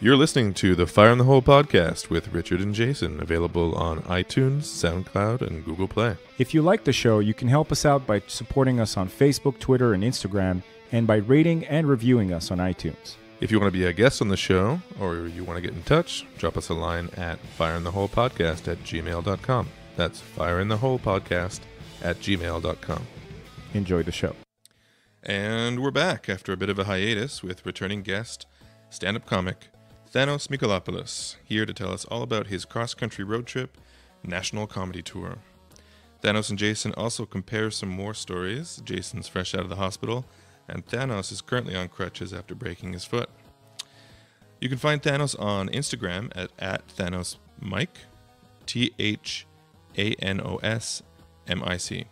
You're listening to the Fire in the Hole podcast with Richard and Jason, available on iTunes, SoundCloud, and Google Play. If you like the show, you can help us out by supporting us on Facebook, Twitter, and Instagram, and by rating and reviewing us on iTunes. If you want to be a guest on the show, or you want to get in touch, drop us a line at fireintheholepodcast@gmail.com. That's fireintheholepodcast@gmail.com. Enjoy the show. And we're back after a bit of a hiatus with returning guest, stand-up comic, Thanos Michailopoulos, here to tell us all about his cross-country road trip, national comedy tour. Thanos and Jason also compare some more stories. Jason's fresh out of the hospital, and Thanos is currently on crutches after breaking his foot. You can find Thanos on Instagram at @ThanosMic, ThanosMic.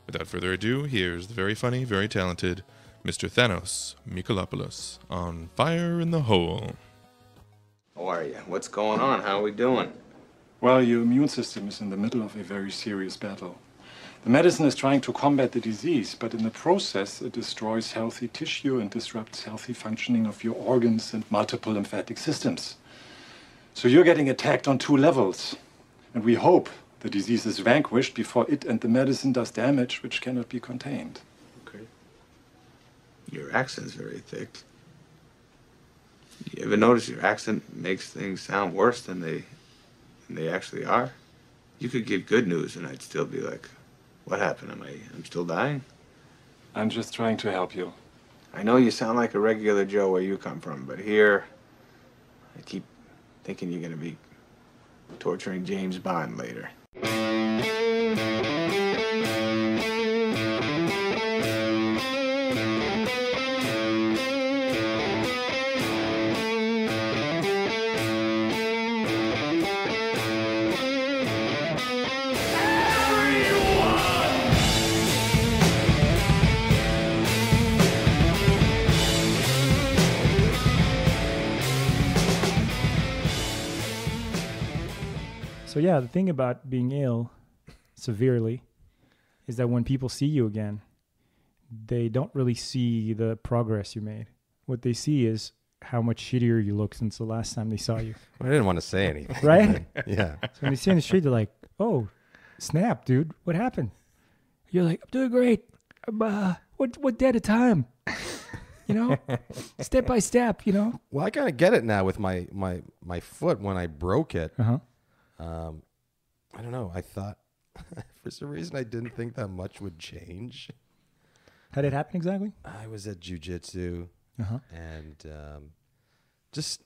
Without further ado, here's the very funny, very talented Mr. Thanos Michailopoulos on Fire in the Hole. How are you? What's going on? How are we doing? Well, your immune system is in the middle of a very serious battle. The medicine is trying to combat the disease, but in the process, it destroys healthy tissue and disrupts healthy functioning of your organs and multiple lymphatic systems. So you're getting attacked on two levels, and we hope the disease is vanquished before it and the medicine does damage which cannot be contained. Okay. Your accent's very thick. You ever notice your accent makes things sound worse than they actually are? You could give good news and I'd still be like, what happened? I'm still dying? I'm just trying to help you. I know you sound like a regular Joe where you come from, but here, I keep thinking you're gonna be torturing James Bond later. So yeah, the thing about being ill severely is that when people see you again, they don't really see the progress you made. What they see is how much shittier you look since the last time they saw you. I didn't want to say anything. Right? Yeah. So when they see you in the street, they're like, oh, snap, dude. What happened? You're like, I'm doing great. I'm, one day at a time. You know? Step by step, you know? Well, I kind of get it now with my foot when I broke it. Uh-huh. I don't know. I thought, for some reason, I didn't think that much would change. How did it happen exactly? I was at jiu-jitsu, and it was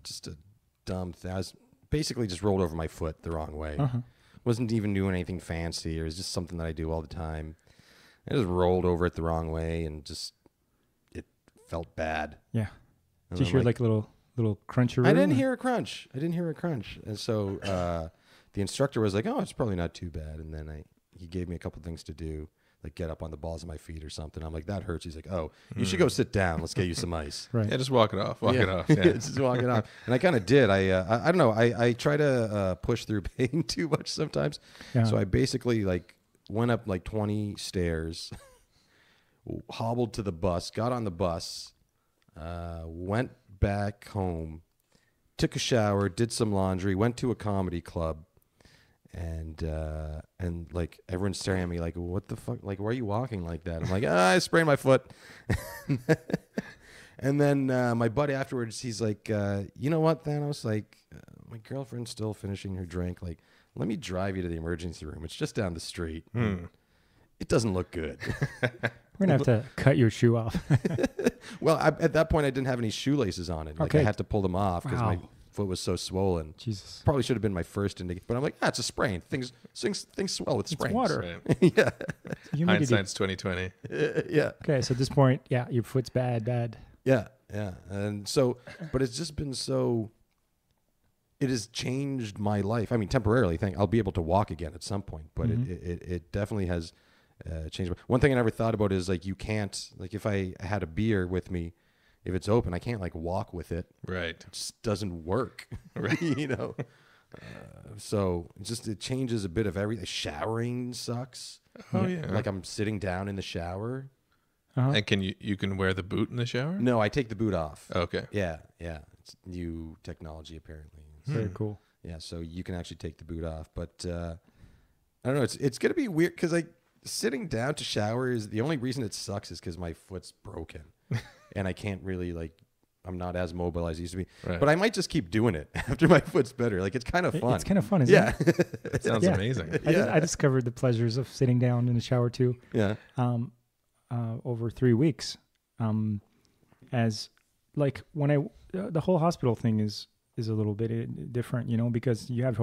just a dumb thing. I was basically just rolled over my foot the wrong way. Wasn't even doing anything fancy. It was just something that I do all the time. I just rolled over it the wrong way, and it felt bad. Yeah. And Did you hear like a little crunch around? I didn't hear a crunch. And so the instructor was like, oh, it's probably not too bad. And then he gave me a couple things to do, like get up on the balls of my feet or something. I'm like, that hurts. He's like, oh, you should go sit down. Let's get you some ice. Right. Yeah, just walk it off. Walk it off. Yeah. Just walk it off. And I kind of did. I don't know. I try to push through pain too much sometimes. Yeah. So I basically went up 20 stairs, hobbled to the bus, got on the bus, went back home, took a shower, did some laundry, went to a comedy club, and everyone's staring at me like, what the fuck? Like, why are you walking like that? I'm like, I sprained my foot. And then my buddy afterwards, he's like, you know what, Thanos? Like, my girlfriend's still finishing her drink. Like, let me drive you to the emergency room. It's just down the street. It doesn't look good. We're going to have to cut your shoe off. Well, at that point, I didn't have any shoelaces on it. Like, I had to pull them off because my foot was so swollen. Jesus. Probably should have been my first indication. But I'm like, it's a sprain. Things swell with sprains. It's water. Right. Yeah. Hindsight's 20/20. Yeah. Okay, so at this point, yeah, your foot's bad. Yeah. And so, but it's just been so, it has changed my life. I mean, temporarily, I'll be able to walk again at some point, but it definitely has changed. One thing I never thought about is you can't, if I had a beer with me, if it's open, I can't walk with it. Right. It just doesn't work. Right. So it changes a bit of everything. Showering sucks. Oh yeah. I'm sitting down in the shower. And you can wear the boot in the shower? No, I take the boot off. Okay. Yeah. It's new technology apparently. Very cool. Yeah, so you can actually take the boot off, but I don't know. It's gonna be weird because sitting down to shower is the only reason it sucks is because my foot's broken, and I can't really I'm not as mobile as I used to be. Right. But I might just keep doing it after my foot's better. Like it's kind of fun. It's kind of fun, isn't it? That sounds amazing. I discovered the pleasures of sitting down in the shower too. Yeah. Over 3 weeks, as like when the whole hospital thing is a little bit different, you know, because you have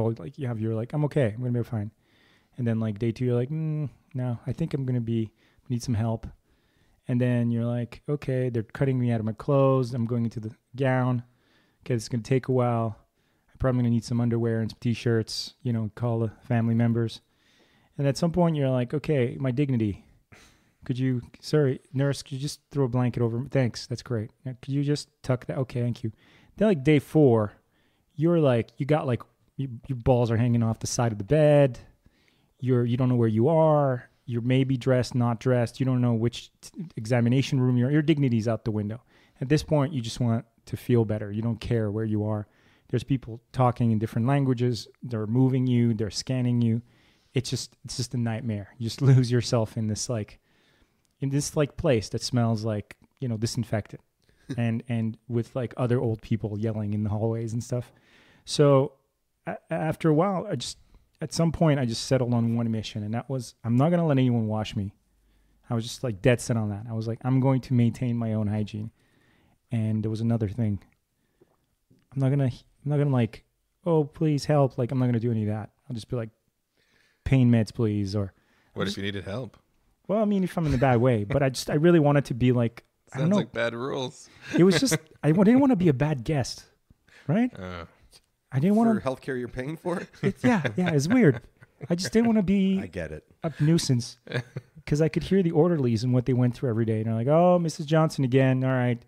you're like, I'm okay, I'm gonna be fine, and then like day 2 you're like, no, I think I'm gonna need some help, and then you're like, okay, they're cutting me out of my clothes, I'm going into the gown, okay, it's gonna take a while, I'm probably gonna need some underwear and some t-shirts, you know, call the family members, and at some point you're like, okay, my dignity. Sorry, nurse, could you just throw a blanket over me? Thanks, that's great. Now, could you just tuck that? Okay, thank you. Then like day 4, you're like, you got like, your balls are hanging off the side of the bed. You don't know where you are. You're maybe dressed, not dressed. You don't know which examination room you're in. Your dignity's out the window. At this point, you just want to feel better. You don't care where you are. There's people talking in different languages. They're moving you. They're scanning you. It's just a nightmare. You just lose yourself in this place that smells like, you know, disinfectant and with like other old people yelling in the hallways and stuff. So after a while, at some point I just settled on one mission, and that was, I'm not going to let anyone wash me. I was just like dead set on that. I was like, I'm going to maintain my own hygiene. And there was another thing. I'm not going to like, oh, please help. Like, I'm not going to do any of that. I'll just be like, pain meds, please. Or what if you needed help? Well, I mean, if I'm in a bad way, but I really wanted to be like, I don't Sounds know. like bad rules. It was just, I didn't want to be a bad guest, right? I didn't want For healthcare you're paying for? Yeah, it's weird. I just didn't want to be I get it. a nuisance because I could hear the orderlies and what they went through every day. And they're like, oh, Mrs. Johnson again. All right.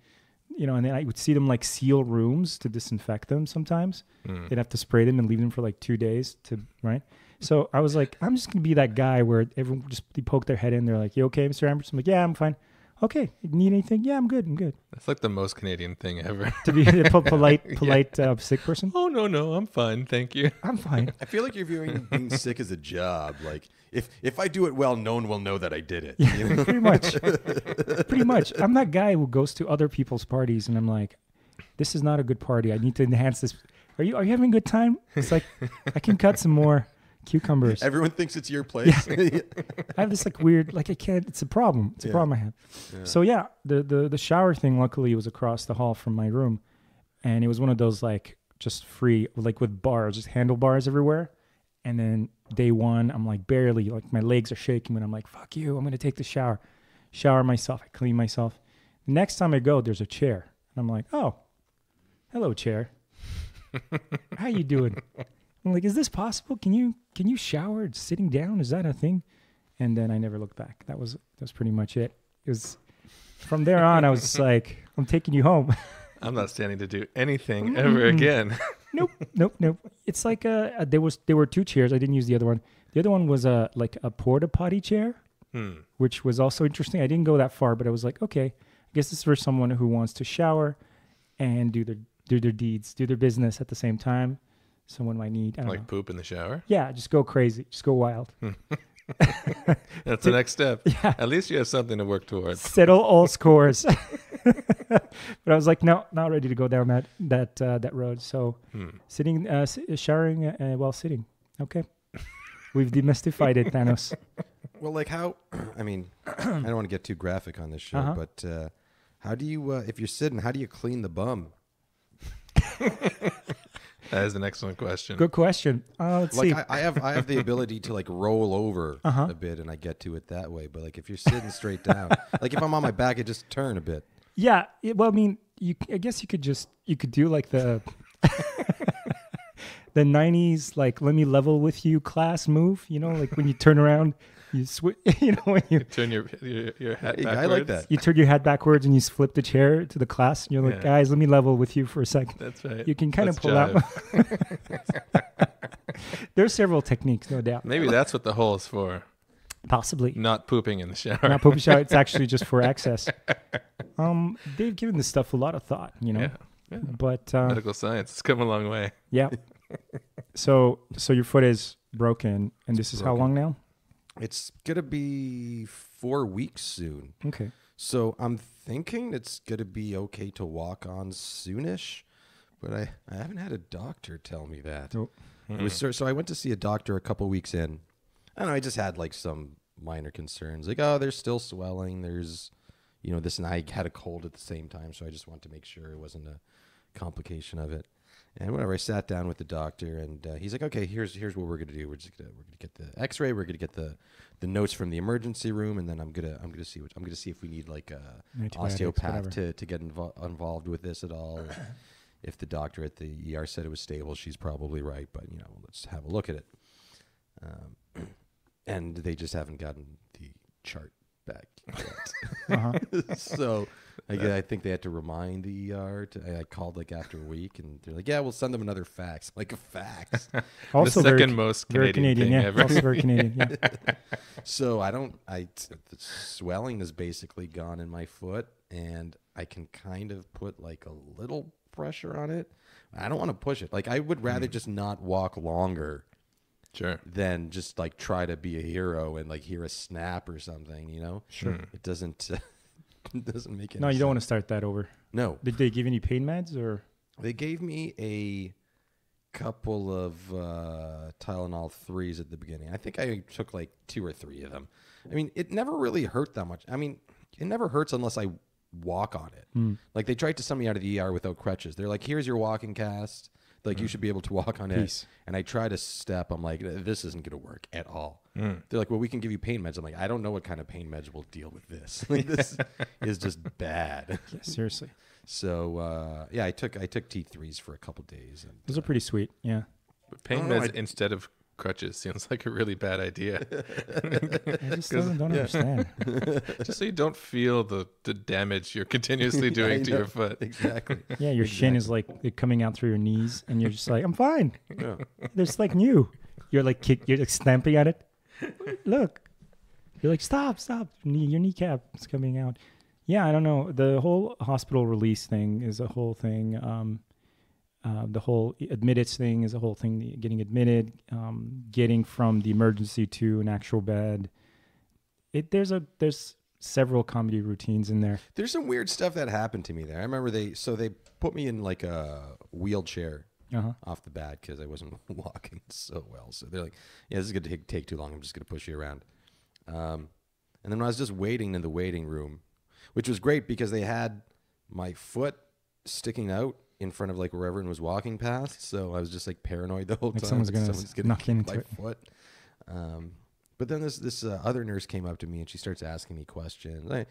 You know, and then I would see them like seal rooms to disinfect them sometimes. They'd have to spray them and leave them for like 2 days right? So I was like, I'm just going to be that guy where everyone they poke their head in. They're like, you okay, Mr. Ambrose? I'm like, yeah, I'm fine. Okay, need anything? Yeah, I'm good. That's like the most Canadian thing ever. To be a polite sick person? Oh, no, I'm fine, thank you. I'm fine. I feel like you're viewing being sick as a job. Like, if I do it well, no one will know that I did it. Yeah, You know? Pretty much. I'm that guy who goes to other people's parties and I'm like, this is not a good party. I need to enhance this. Are you having a good time? It's like, I can cut some more cucumbers. Everyone thinks it's your place. Yeah. I have this like weird, like I can't, it's a problem. It's a problem I have. Yeah. So yeah, the shower thing luckily was across the hall from my room. And it was one of those like just free, like with bars, just handlebars everywhere. And then day 1, I'm like barely, like my legs are shaking, but I'm like, fuck you, I'm going to take the shower myself. I clean myself. The next time I go, there's a chair. And I'm like, oh, hello, chair. How you doing? I'm like, is this possible? Can you shower sitting down? Is that a thing? And then I never looked back. That's pretty much it. It was from there on. I was just like, I'm taking you home. I'm not standing to do anything ever again. Nope. It's like there were 2 chairs. I didn't use the other one. The other one was like a porta potty chair, which was also interesting. I didn't go that far, but I was like, okay, I guess this is for someone who wants to shower and do their deeds, do their business at the same time. Someone might need, I don't know. Poop in the shower? Yeah, just go crazy. Just go wild. That's the next step. Yeah. At least you have something to work towards. Settle all scores. But I was like, no, not ready to go down that road. So sitting, showering while sitting. Okay. We've demystified it, Thanos. Well, like how, I mean, I don't want to get too graphic on this show, but how do you, if you're sitting, how do you clean the bum? That is an excellent question. Good question. Let's see. I have the ability to like roll over a bit, and I get to it that way. But like if you're sitting straight down, like if I'm on my back, I just turn a bit. Yeah. Well, I mean, I guess you could do like the the 90s like let me level with you class move. You know, like when you turn around. You switch, you know, when you turn your hat backwards. I like that. You turn your hat backwards and you flip the chair to the class. And you're like, guys, let me level with you for a second. That's right. You can kind of pull out. There's several techniques, no doubt. Maybe that's what the hole is for. Possibly. Not pooping in the shower. Not poopy shower. It's actually just for access. They've given this stuff a lot of thought, you know. Yeah. Yeah. But Medical science has come a long way. yeah. So your foot is broken, and this is how long now? It's gonna be 4 weeks soon. Okay. So I'm thinking it's gonna be okay to walk on soonish, but I haven't had a doctor tell me that. Nope. It was so I went to see a doctor a couple weeks in. I don't know, I just had like some minor concerns. Like, oh, there's still swelling. There's, this, and I had a cold at the same time, so I just wanted to make sure it wasn't a complication of it. And whenever I sat down with the doctor, and he's like, okay, here's what we're gonna do. We're gonna get the X-ray. We're gonna get the notes from the emergency room, and then I'm gonna see if we need like a osteopath to get involved with this at all. If the doctor at the ER said it was stable, she's probably right. But let's have a look at it. And they just haven't gotten the chart back yet. So I think they had to remind the ER. I called like after a week, and they're like, "Yeah, we'll send them another fax." Like a fax. Also the second most Canadian thing ever. Also very Canadian. Yeah. So the swelling is basically gone in my foot, and I can kind of put like a little pressure on it. I don't want to push it. Like I would rather just not walk longer. Sure. Than just like try to be a hero and like hear a snap or something, Sure. It doesn't make any sense. No, you don't want to start that over. No. Did they give any pain meds or? They gave me a couple of Tylenol 3s at the beginning. I think I took like 2 or 3 of them. I mean, it never really hurt that much. I mean, it never hurts unless I walk on it. Like they tried to send me out of the ER without crutches. They're like, here's your walking cast. Like you should be able to walk on it. And I try to step. I'm like, this isn't going to work at all. They're like, well, we can give you pain meds. I'm like, I don't know what kind of pain meds will deal with this. Like, this is just bad. Yeah, seriously. So I took T3s for a couple days. And, those are pretty sweet. Yeah. But pain meds instead of crutches seems like a really bad idea. I just don't understand. Just so you don't feel the damage you're continuously doing to your foot. Exactly. Yeah, your shin is like coming out through your knees, and you're just like, I'm fine. Yeah. There's like new. You're like you're like stamping at it. Look. You're like, stop. Your kneecap is coming out. Yeah, I don't know. The whole hospital release thing is a whole thing. The whole admitted thing is a whole thing. Getting admitted, getting from the emergency to an actual bed. There's several comedy routines in there. There's some weird stuff that happened to me there. I remember they put me in like a wheelchair off the bat because I wasn't walking so well. So they're like, yeah, this is going to take too long. I'm just going to push you around. And then when I was just waiting in the waiting room, which was great because they had my foot sticking out in front of like where everyone was walking past. So I was just like paranoid the whole time. Someone's gonna knock into my foot. But then this other nurse came up to me and she starts asking me questions. I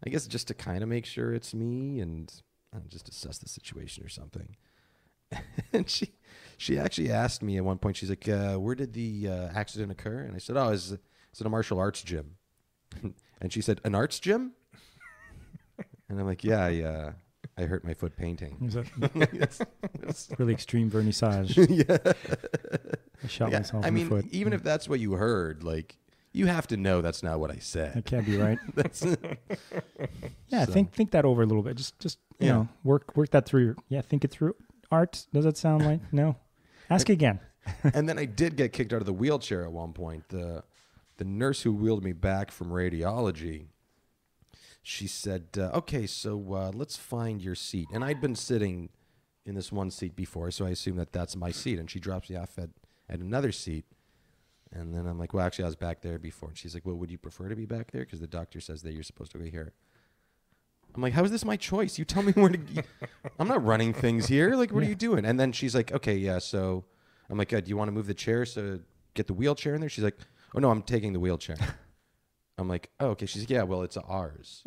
guess just to kind of make sure it's me and just assess the situation or something. And she actually asked me at one point, she's like, where did the accident occur? And I said, oh, it's in a martial arts gym. And she said, an arts gym? And I'm like, yeah, I hurt my foot painting. It's really extreme vernissage. Yeah. I shot myself in the foot. Even if that's what you heard, like, you have to know that's not what I said. That can't be right. Yeah, So. think that over a little bit. Just you know, work that through. Yeah, think it through. Art, does that sound like? No. Ask again. And then I did get kicked out of the wheelchair at one point. The nurse who wheeled me back from radiology, she said, okay, so let's find your seat. And I'd been sitting in this one seat before, so I assume that's my seat. And she drops me off at another seat. And then I'm like, well, actually, I was back there before. And she's like, well, would you prefer to be back there? Because the doctor says that you're supposed to be here. I'm like, how is this my choice? You tell me where to I'm not running things here. Like, what are you doing? And then she's like, okay, yeah, so I'm like, do you want to move the chair so get the wheelchair in there? She's like, oh, no, I'm taking the wheelchair. I'm like, oh, okay. She's like, yeah, well, it's ours.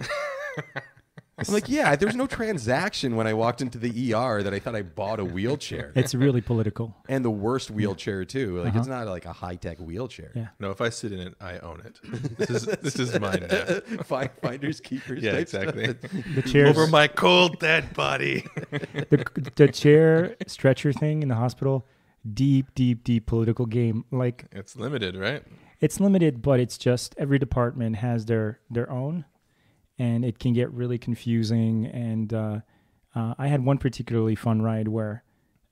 I'm like, yeah, there's no transaction when I walked into the ER that I thought I bought a wheelchair. It's really political. And the worst wheelchair, too. Like, it's not like a high-tech wheelchair. Yeah. No, if I sit in it, I own it. This is mine now. Finders, keepers. Yeah, type exactly. The chairs, Over my cold, dead body. the chair stretcher thing in the hospital, deep political game. Like, It's limited, right? It's limited, but it's just every department has their own, and it can get really confusing. And I had one particularly fun ride where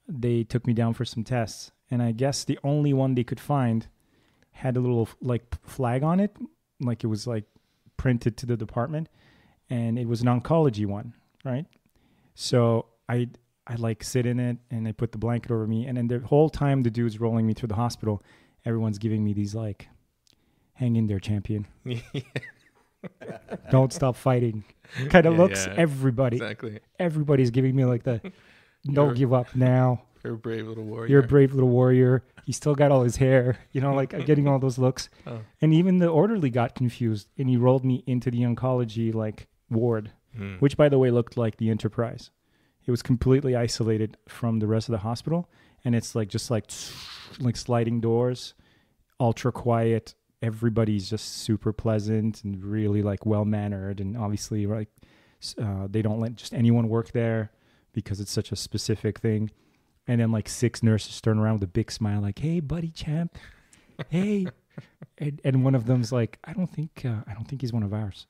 they took me down for some tests, and I guess the only one they could find had a little like flag on it, like it was like printed to the department, and it was an oncology one, right? So I like sit in it, and they put the blanket over me, and then the whole time the dude's rolling me through the hospital, everyone's giving me these like, hang in there, champion. Don't stop fighting. Kind of looks, everybody. Exactly. Everybody's giving me like the, don't give up now. You're a brave little warrior. You're a brave little warrior. He still got all his hair. You know, like I'm getting all those looks. Oh. And even the orderly got confused, and he rolled me into the oncology like ward, which by the way looked like the Enterprise. It was completely isolated from the rest of the hospital, and it's like just like sliding doors, ultra quiet. Everybody's just super pleasant and really like well mannered, and obviously like they don't let just anyone work there because it's such a specific thing. And then like 6 nurses turn around with a big smile, like, "Hey, buddy, champ, hey," and one of them's like, "I don't think he's one of ours,"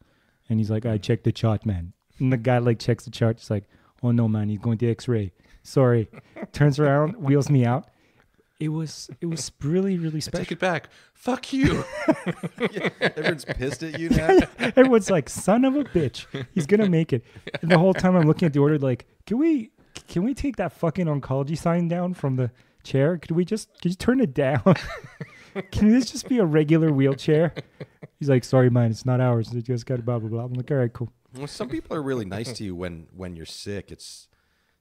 and he's like, "I checked the chart, man." And the guy like checks the chart, he's like, "Oh no, man, he's going to X-ray. Sorry." Turns around, wheels me out. It was really, really special. Take it back. Fuck you. Everyone's pissed at you now. Everyone's like, "Son of a bitch, he's gonna make it." And the whole time I'm looking at the order, like, can we take that fucking oncology sign down from the chair? Could you turn it down? Can this just be a regular wheelchair? He's like, "Sorry, man, it's not ours. They just got blah blah blah." I'm like, "All right, cool." Well, some people are really nice to you when you're sick. It's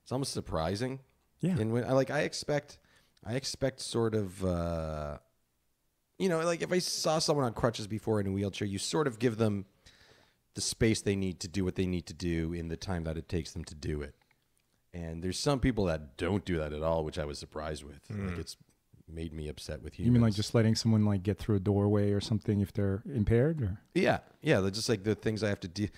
almost surprising. Yeah. And when I expect sort of, like if I saw someone on crutches before in a wheelchair, you sort of give them the space they need to do what they need to do in the time that it takes them to do it. And there's some people that don't do that at all, which I was surprised with. Like it's made me upset with humans. You mean like just letting someone like get through a doorway or something if they're impaired? Or? Yeah. They're just like the things I have to deal.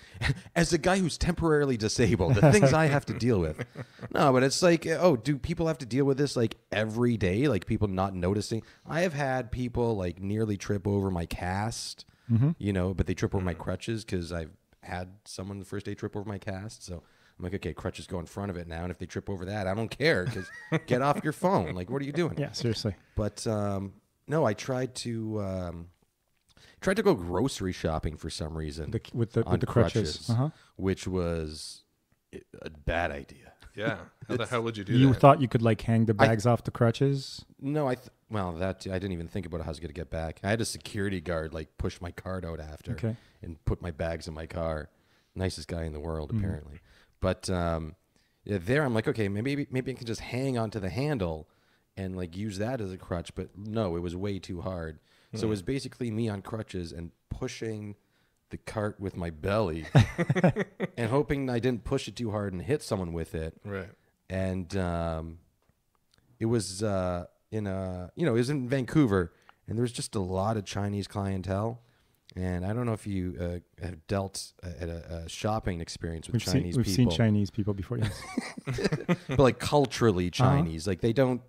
As a guy who's temporarily disabled, the things I have to deal with. No, but it's like, do people have to deal with this like every day? Like people not noticing? I have had people like nearly trip over my cast, but they trip over my crutches because I've had someone the first day trip over my cast. So I'm like, okay, crutches go in front of it now, and if they trip over that, I don't care because get off your phone. Like, what are you doing? Yeah, seriously. But no, I tried to go grocery shopping for some reason with the crutches, which was a bad idea. Yeah, how the hell would you do that? You thought you could like hang the bags off the crutches? No, I didn't even think about how I was going to get back. I had a security guard like push my cart out after and put my bags in my car. Nicest guy in the world, apparently. But there I'm like, okay, maybe I can just hang onto the handle and like use that as a crutch. But no, it was way too hard. So it was basically me on crutches and pushing the cart with my belly and hoping I didn't push it too hard and hit someone with it. Right. And it was it was in Vancouver, and there was just a lot of Chinese clientele. And I don't know if you have dealt at a shopping experience with Chinese people. We've seen Chinese people before, yes. But like culturally Chinese, like they don't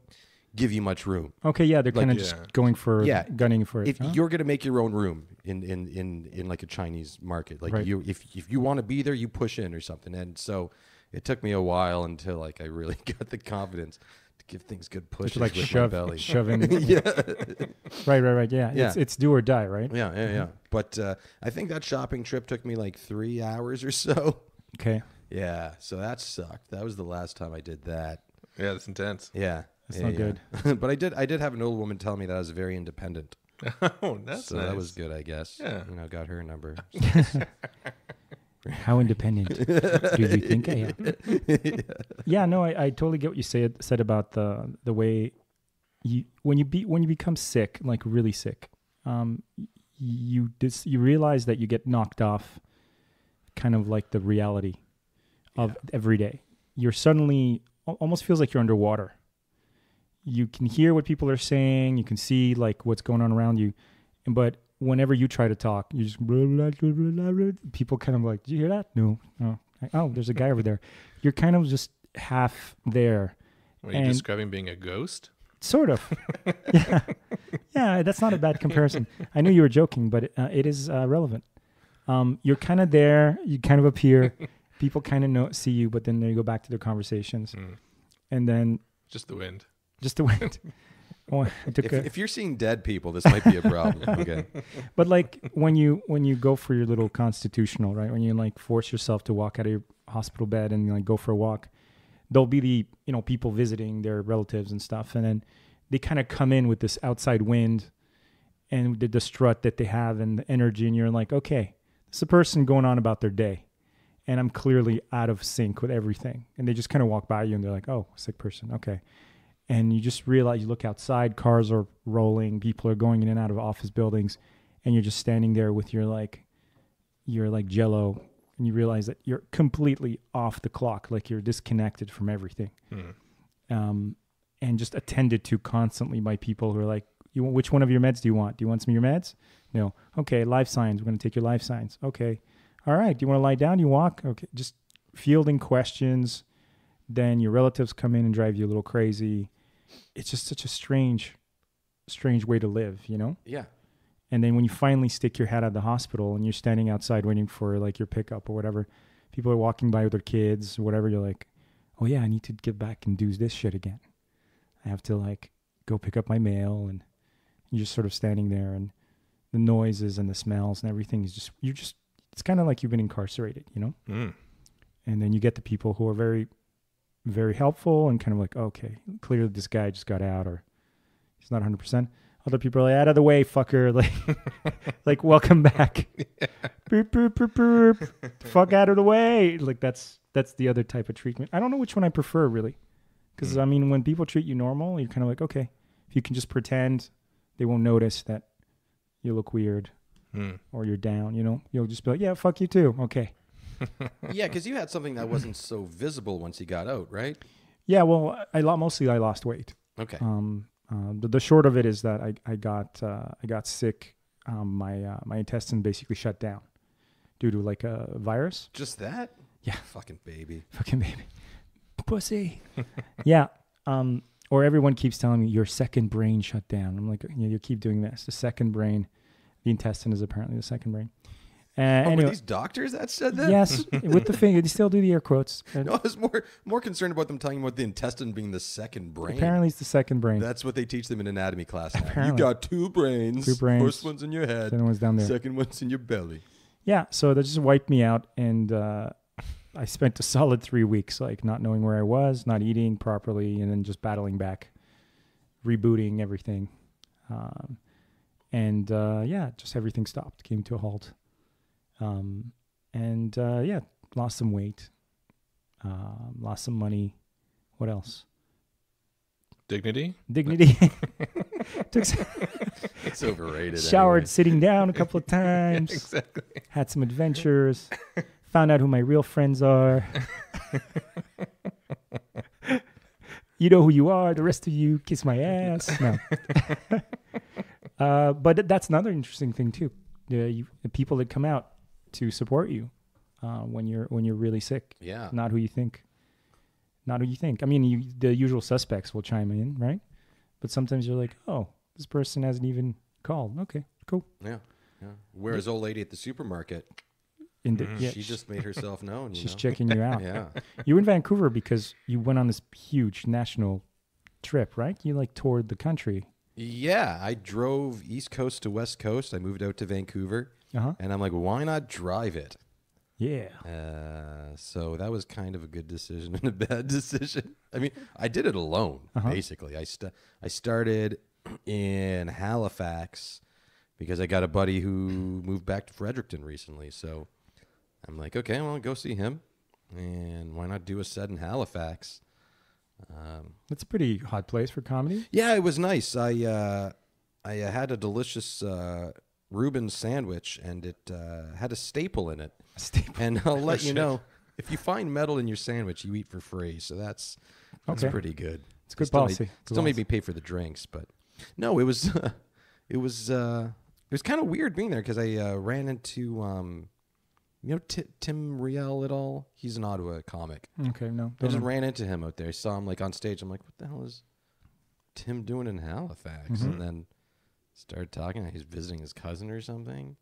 give you much room. Okay, yeah, they're kind of just going for gunning for it. If you're going to make your own room in like a Chinese market, like if you want to be there, you push in or something. And so it took me a while until like I really got the confidence to give things good pushes like with my belly. Shoving. Yeah. Right. Yeah. It's do or die, right? Yeah. But I think that shopping trip took me like 3 hours or so. Okay. Yeah. So that sucked. That was the last time I did that. Yeah, that's intense. Yeah. That's not good. But I did have an old woman tell me that I was very independent. Oh, that's so nice. that was good, I guess. Yeah. Got her number. How independent do you think I am? Yeah, no, I totally get what you said about the way when you become sick, like really sick, you realize that you get knocked off, kind of like the reality of every day. You're suddenly almost feels like you're underwater. You can hear what people are saying. You can see like what's going on around you, but whenever you try to talk, you just blah, blah, blah, blah, blah. People kind of like, did you hear that? No. Oh, there's a guy over there. You're kind of just half there. Are you describing being a ghost? Sort of. Yeah. Yeah, that's not a bad comparison. I knew you were joking, but it is relevant. You're kind of there. You kind of appear. People kind of see you, but then they go back to their conversations. And then... Just the wind. Just the wind. Oh, if you're seeing dead people, this might be a problem. Okay. But like when you go for your little constitutional, right? When you like force yourself to walk out of your hospital bed and like go for a walk, there'll be the people visiting their relatives and stuff, and then they kind of come in with this outside wind and the strut that they have and the energy, and you're like, okay, this is a person going on about their day, and I'm clearly out of sync with everything, and they just kind of walk by you and they're like, oh, sick person, okay. And you just realize, you look outside, cars are rolling, people are going in and out of office buildings, and you're just standing there with your Jello, and you realize that you're completely off the clock, like you're disconnected from everything, and just attended to constantly by people who are like, which one of your meds do you want? Do you want some of your meds? No. Okay, life signs. We're going to take your life signs. Okay. All right. Do you want to lie down? You walk? Okay. Just fielding questions. Then your relatives come in and drive you a little crazy. It's just such a strange way to live, Yeah. And then when you finally stick your head out of the hospital and you're standing outside waiting for like your pickup or whatever, people are walking by with their kids, whatever. You're like, oh yeah, I need to get back and do this shit again. I have to like go pick up my mail, and you're just sort of standing there, and the noises and the smells and everything is it's kind of like you've been incarcerated, And then you get the people who are very, very helpful and kind of like, okay, clearly this guy just got out, or he's not 100%. Other people are like, out of the way, fucker. Like welcome back. Yeah. Boop, boop, boop, boop. Fuck out of the way. Like that's the other type of treatment. I don't know which one I prefer, really. Because, when people treat you normal, you're kind of like, okay, if you can just pretend, they won't notice that you look weird or you're down, You'll just be like, yeah, fuck you too. Okay. Yeah, because you had something that wasn't so visible once you got out, right? Yeah, well, I lost weight. Okay. The short of it is that I got sick. My intestine basically shut down due to like a virus. Just that? Yeah. Fucking baby. Pussy. Yeah. Or everyone keeps telling me your second brain shut down. I'm like, you keep doing this. The second brain, the intestine is apparently the second brain. Anyway, were these doctors that said that? Yes, with the finger. They still do the air quotes. No, I was more concerned about them talking about the intestine being the second brain. Apparently, it's the second brain. That's what they teach them in anatomy class now. Apparently. You got two brains. First one's in your head. Second one's down there. Second one's in your belly. Yeah, so that just wiped me out, and I spent a solid 3 weeks like not knowing where I was, not eating properly, and then just battling back, rebooting everything. Just everything stopped, came to a halt. Lost some weight, lost some money. What else? Dignity. It's overrated. Showered anyway. sitting down a couple of times. Yeah, exactly. Had some adventures. Found out who my real friends are. You know who you are. The rest of you kiss my ass. No. But that's another interesting thing too. The people that come out to support you when you're really sick. Yeah. Not who you think. I mean, the usual suspects will chime in, right? But sometimes you're like, oh, this person hasn't even called. Okay, cool. Yeah. Whereas old lady at the supermarket, she just made herself known. She's checking you out. Yeah. You were in Vancouver because you went on this huge national trip, right? You like toured the country. Yeah, I drove East Coast to West Coast. I moved out to Vancouver, and I'm like, why not drive it? Yeah. So that was kind of a good decision and a bad decision. I mean, I did it alone, basically. I started in Halifax because I got a buddy who moved back to Fredericton recently. So I'm like, okay, well, I'll go see him. And why not do a set in Halifax? It's a pretty hot place for comedy. Yeah, it was nice. I had a delicious Reuben sandwich, and it had a staple in it. And I'll let you know, if you find metal in your sandwich, you eat for free. So that's pretty good. It's good policy. Still made me pay for the drinks, but no, it was kind of weird being there because I ran into Tim Riel at all. He's an Ottawa comic. Okay, no. I just ran into him out there. I saw him like on stage. I'm like, what the hell is Tim doing in Halifax? Mhm. And then started talking. He's visiting his cousin or something.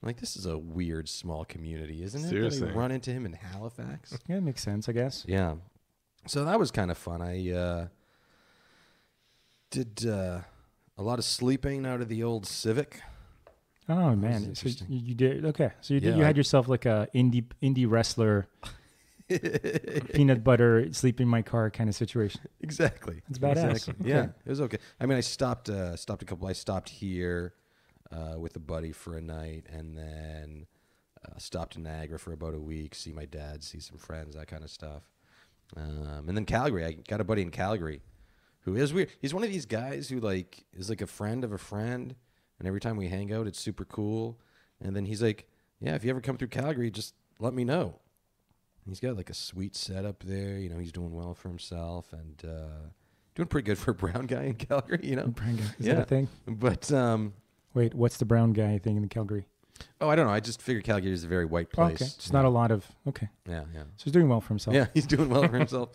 I'm like, this is a weird small community, isn't it? Seriously. That I run into him in Halifax. Yeah, it makes sense, I guess. Yeah. So that was kind of fun. I did a lot of sleeping out of the old Civic. Oh man, so interesting. you did okay. So you did, Yeah, you I- had yourself like a indie wrestler, peanut butter, sleep in my car kind of situation. Exactly. It's badass. Exactly. Okay. Yeah, it was okay. I mean, I stopped a couple. I stopped here with a buddy for a night, and then stopped in Niagara for about a week, see my dad, see some friends, that kind of stuff. And then Calgary. I got a buddy in Calgary who is weird. He's one of these guys who like is like a friend of a friend, and every time we hang out, it's super cool. And then he's like, "Yeah, if you ever come through Calgary, just let me know." He's got like a sweet setup there. You know, he's doing well for himself and doing pretty good for a brown guy in Calgary. You know, Brown guy. Is Yeah. that a thing? but Wait, what's the brown guy thing in Calgary? I don't know. I just figured Calgary is a very white Oh, place. okay, it's not a lot of okay. Yeah, yeah, So he's doing well for himself. yeah. He's doing well for himself.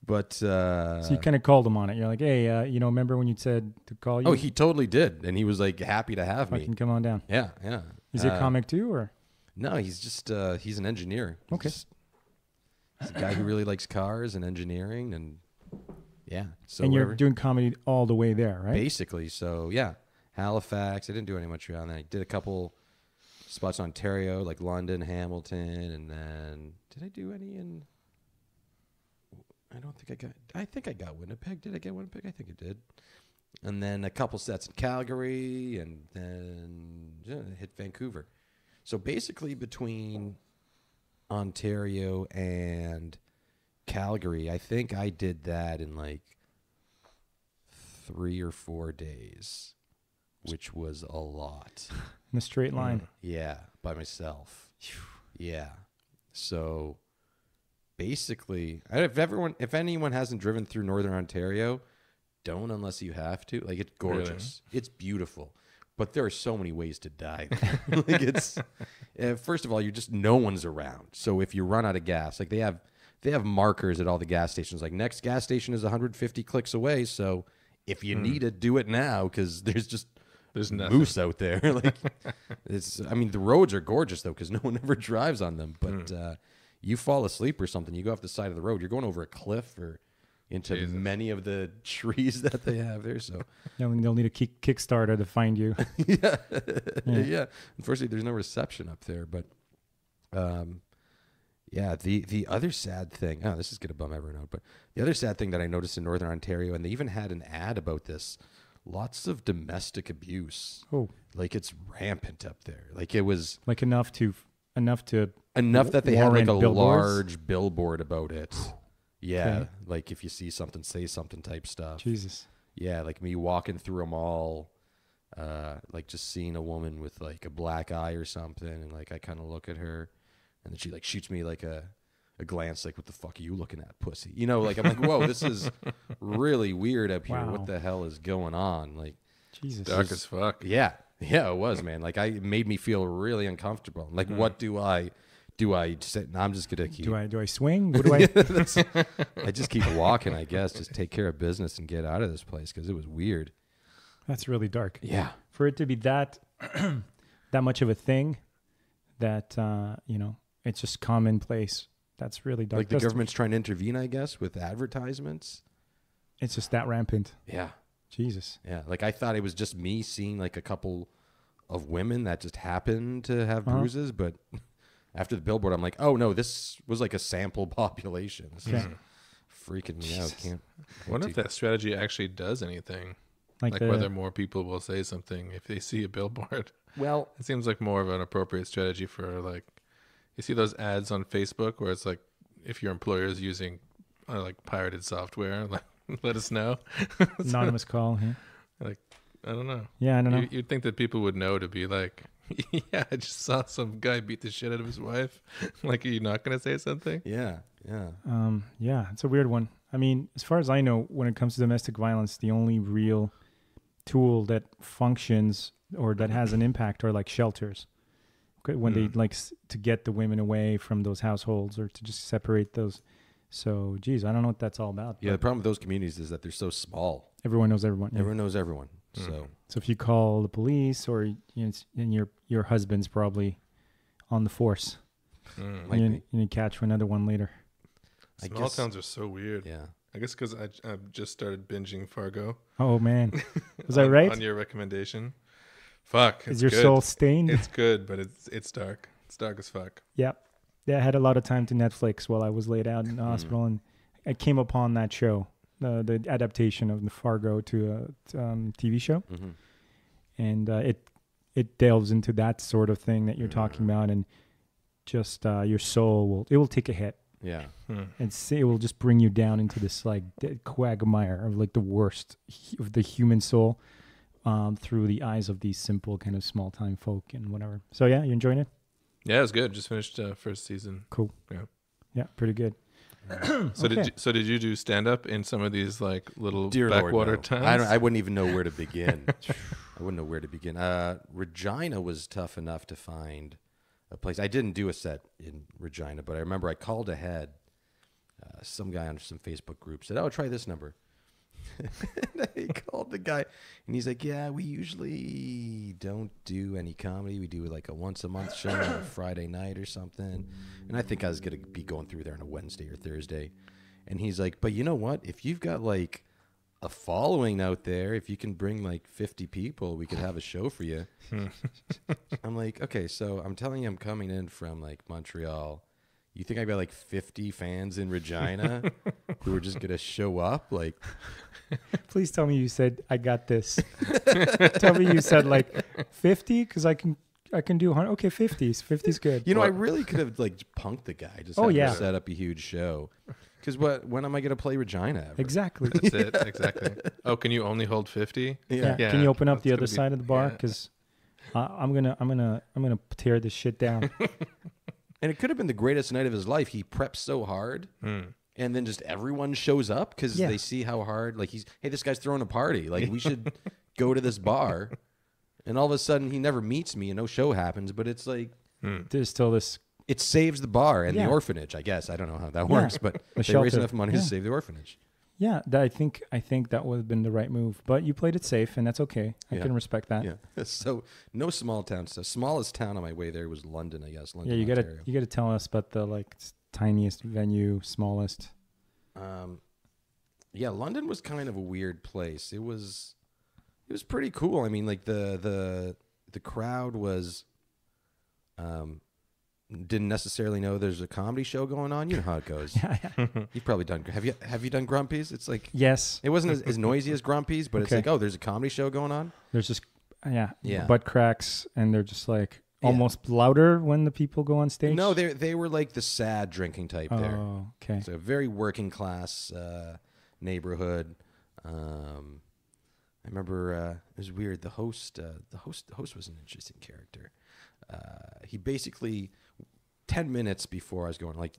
But So you kind of called him on it. You're like, hey, remember when you said to call you? oh, he totally did, and he was like happy to have me. fucking come on down. Yeah, yeah. Is he a comic too, or No, he's just he's an engineer. Okay. He's a guy who really likes cars and engineering, and yeah. So and you're whatever. doing comedy all the way there, right? Basically, so yeah, Halifax. I didn't do any much around there. I did a couple spots in Ontario, like London, Hamilton, and then did I do any in? I don't think I got. I think I got Winnipeg. Did I get Winnipeg? I think I did. And then a couple sets in Calgary, and then hit Vancouver. So basically, between Ontario and Calgary, I think I did that in like 3 or 4 days, which was a lot. In a straight line. Yeah, by myself. Yeah. So basically, if anyone hasn't driven through Northern Ontario, don't unless you have to. Like, it's gorgeous. It's beautiful. But there are so many ways to die there. Like, it's first of all, no one's around. So if you run out of gas, like they have markers at all the gas stations. Like, next gas station is 150 clicks away. So if you need it, do it now, because there's nothing. moose out there. Like, the roads are gorgeous though, because no one ever drives on them. But you fall asleep or something, you go off the side of the road, you're going over a cliff or into Jesus. many of the trees that they have there. So They'll need a Kickstarter to find you. yeah. Unfortunately, there's no reception up there. But yeah, the other sad thing. Oh, this is gonna bum everyone out. But the other sad thing that I noticed in Northern Ontario, and they even had an ad about this. Lots of domestic abuse. Oh, Like, it's rampant up there. Like, it was like enough to enough that they had like warrant a billboards? large billboard about it. Yeah, Okay. like if you see something, say something type stuff. Jesus. Yeah, like me walking through a mall, like just seeing a woman with like a black eye or something, and like I kind of look at her, and then she like shoots me like a glance, like, what the fuck are you looking at, pussy? You know, like I'm like, whoa, this is really weird up here. Wow. What the hell is going on? Like, Jesus. Dark as fuck. yeah, it was, man. Like, it made me feel really uncomfortable. Like, what do I say? No, I'm just gonna keep. Do I swing? What do I? I just keep walking, I guess. Just take care of business and get out of this place, because it was weird. That's really dark. Yeah. For it to be that that much of a thing, that it's just commonplace. That's really dark. Like, the government's trying to intervene, I guess, with advertisements. It's just that rampant. Yeah. Jesus. Yeah. Like, I thought it was just me seeing like a couple of women that just happened to have bruises, but after the billboard, I'm like, oh no, this was like a sample population. This is freaking me out. Can't. I wonder if that strategy actually does anything. Like whether more people will say something if they see a billboard. Well, It seems like more of an appropriate strategy for, like, you see those ads on Facebook where it's like, if your employer is using like pirated software, like, let us know. Anonymous call. Yeah. Like, I don't know. Yeah, I don't know. You'd think that people would know to be like, yeah, I just saw some guy beat the shit out of his wife. Like, are you not going to say something? yeah. Yeah, it's a weird one. I mean, as far as I know, when it comes to domestic violence, the only real tool that functions or that has an impact are like shelters. When they like to get the women away from those households, or to just separate those So, geez, I don't know what that's all about. Yeah, the problem with those communities is that they're so small. Everyone knows everyone. Yeah. Everyone knows everyone. So if you call the police, or and your husband's probably on the force, you catch another one later. Small towns are so weird. Yeah. I guess because I've just started binging Fargo. Oh man, was I right? On your recommendation. Fuck. Is your soul stained? It's good, but it's dark. It's dark as fuck. Yep. Yeah, I had a lot of time to Netflix while I was laid out in the hospital, and I came upon that show, the adaptation of the Fargo to a TV show, and it delves into that sort of thing that you're talking about, and just your soul will take a hit. Yeah. And it will just bring you down into this like quagmire of like the worst of the human soul through the eyes of these simple kind of small time folk and whatever. So yeah, you enjoying it? Yeah, it was good. Just finished first season. Cool. Yeah, pretty good. So did you do stand up in some of these like little Dear backwater Lord, no. towns? I wouldn't even know where to begin. I wouldn't know where to begin. Regina was tough enough to find a place. I didn't do a set in Regina, but I remember I called ahead. Some guy on some Facebook group said, "Oh, try this number." And I called the guy, and he's like, "Yeah, we usually don't do any comedy. We do like a once a month show on a Friday night or something." And I think I was gonna be going through there on a Wednesday or Thursday. And he's like, "But you know what? If you've got like a following out there, if you can bring like 50 people, we could have a show for you." I'm like, "Okay, so I'm telling you, I'm coming in from like Montreal. You think I got like 50 fans in Regina who are just gonna show up? Like, please tell me you said I got this. Tell me you said like 50 because I can do 100. Okay, 50's good. You know, I really could have like punked the guy. Just set up a huge show. Because when am I gonna play Regina ever? Exactly. That's it. Exactly. Oh, can you only hold 50? Yeah. Can you open up the other side of the bar? Because I'm gonna tear this shit down. And it could have been the greatest night of his life. He preps so hard, and then just everyone shows up because they see how hard. Like hey, this guy's throwing a party. Like we should go to this bar. And all of a sudden, he never meets me, and no show happens. But it's like there's still this. It saves the bar and the orphanage. I guess I don't know how that works, but they raise enough money to save the orphanage. Yeah, I think that would have been the right move. But you played it safe, and that's okay. I can respect that. Yeah. So no small town stuff. Smallest town on my way there was London, I guess. London, you Ontario. you gotta tell us about the like tiniest venue, smallest. London was kind of a weird place. It was pretty cool. I mean, like the crowd was didn't necessarily know there's a comedy show going on. You know how it goes. You've probably done. Have you done Grumpy's? It's like yes. It wasn't as noisy as Grumpy's, but it's like, oh, there's a comedy show going on. There's just butt cracks, and they're just like almost louder when the people go on stage. No, they were like the sad drinking type there. Oh, okay. So a very working class neighborhood. I remember it was weird. The host was an interesting character. He basically 10 minutes before I was going, like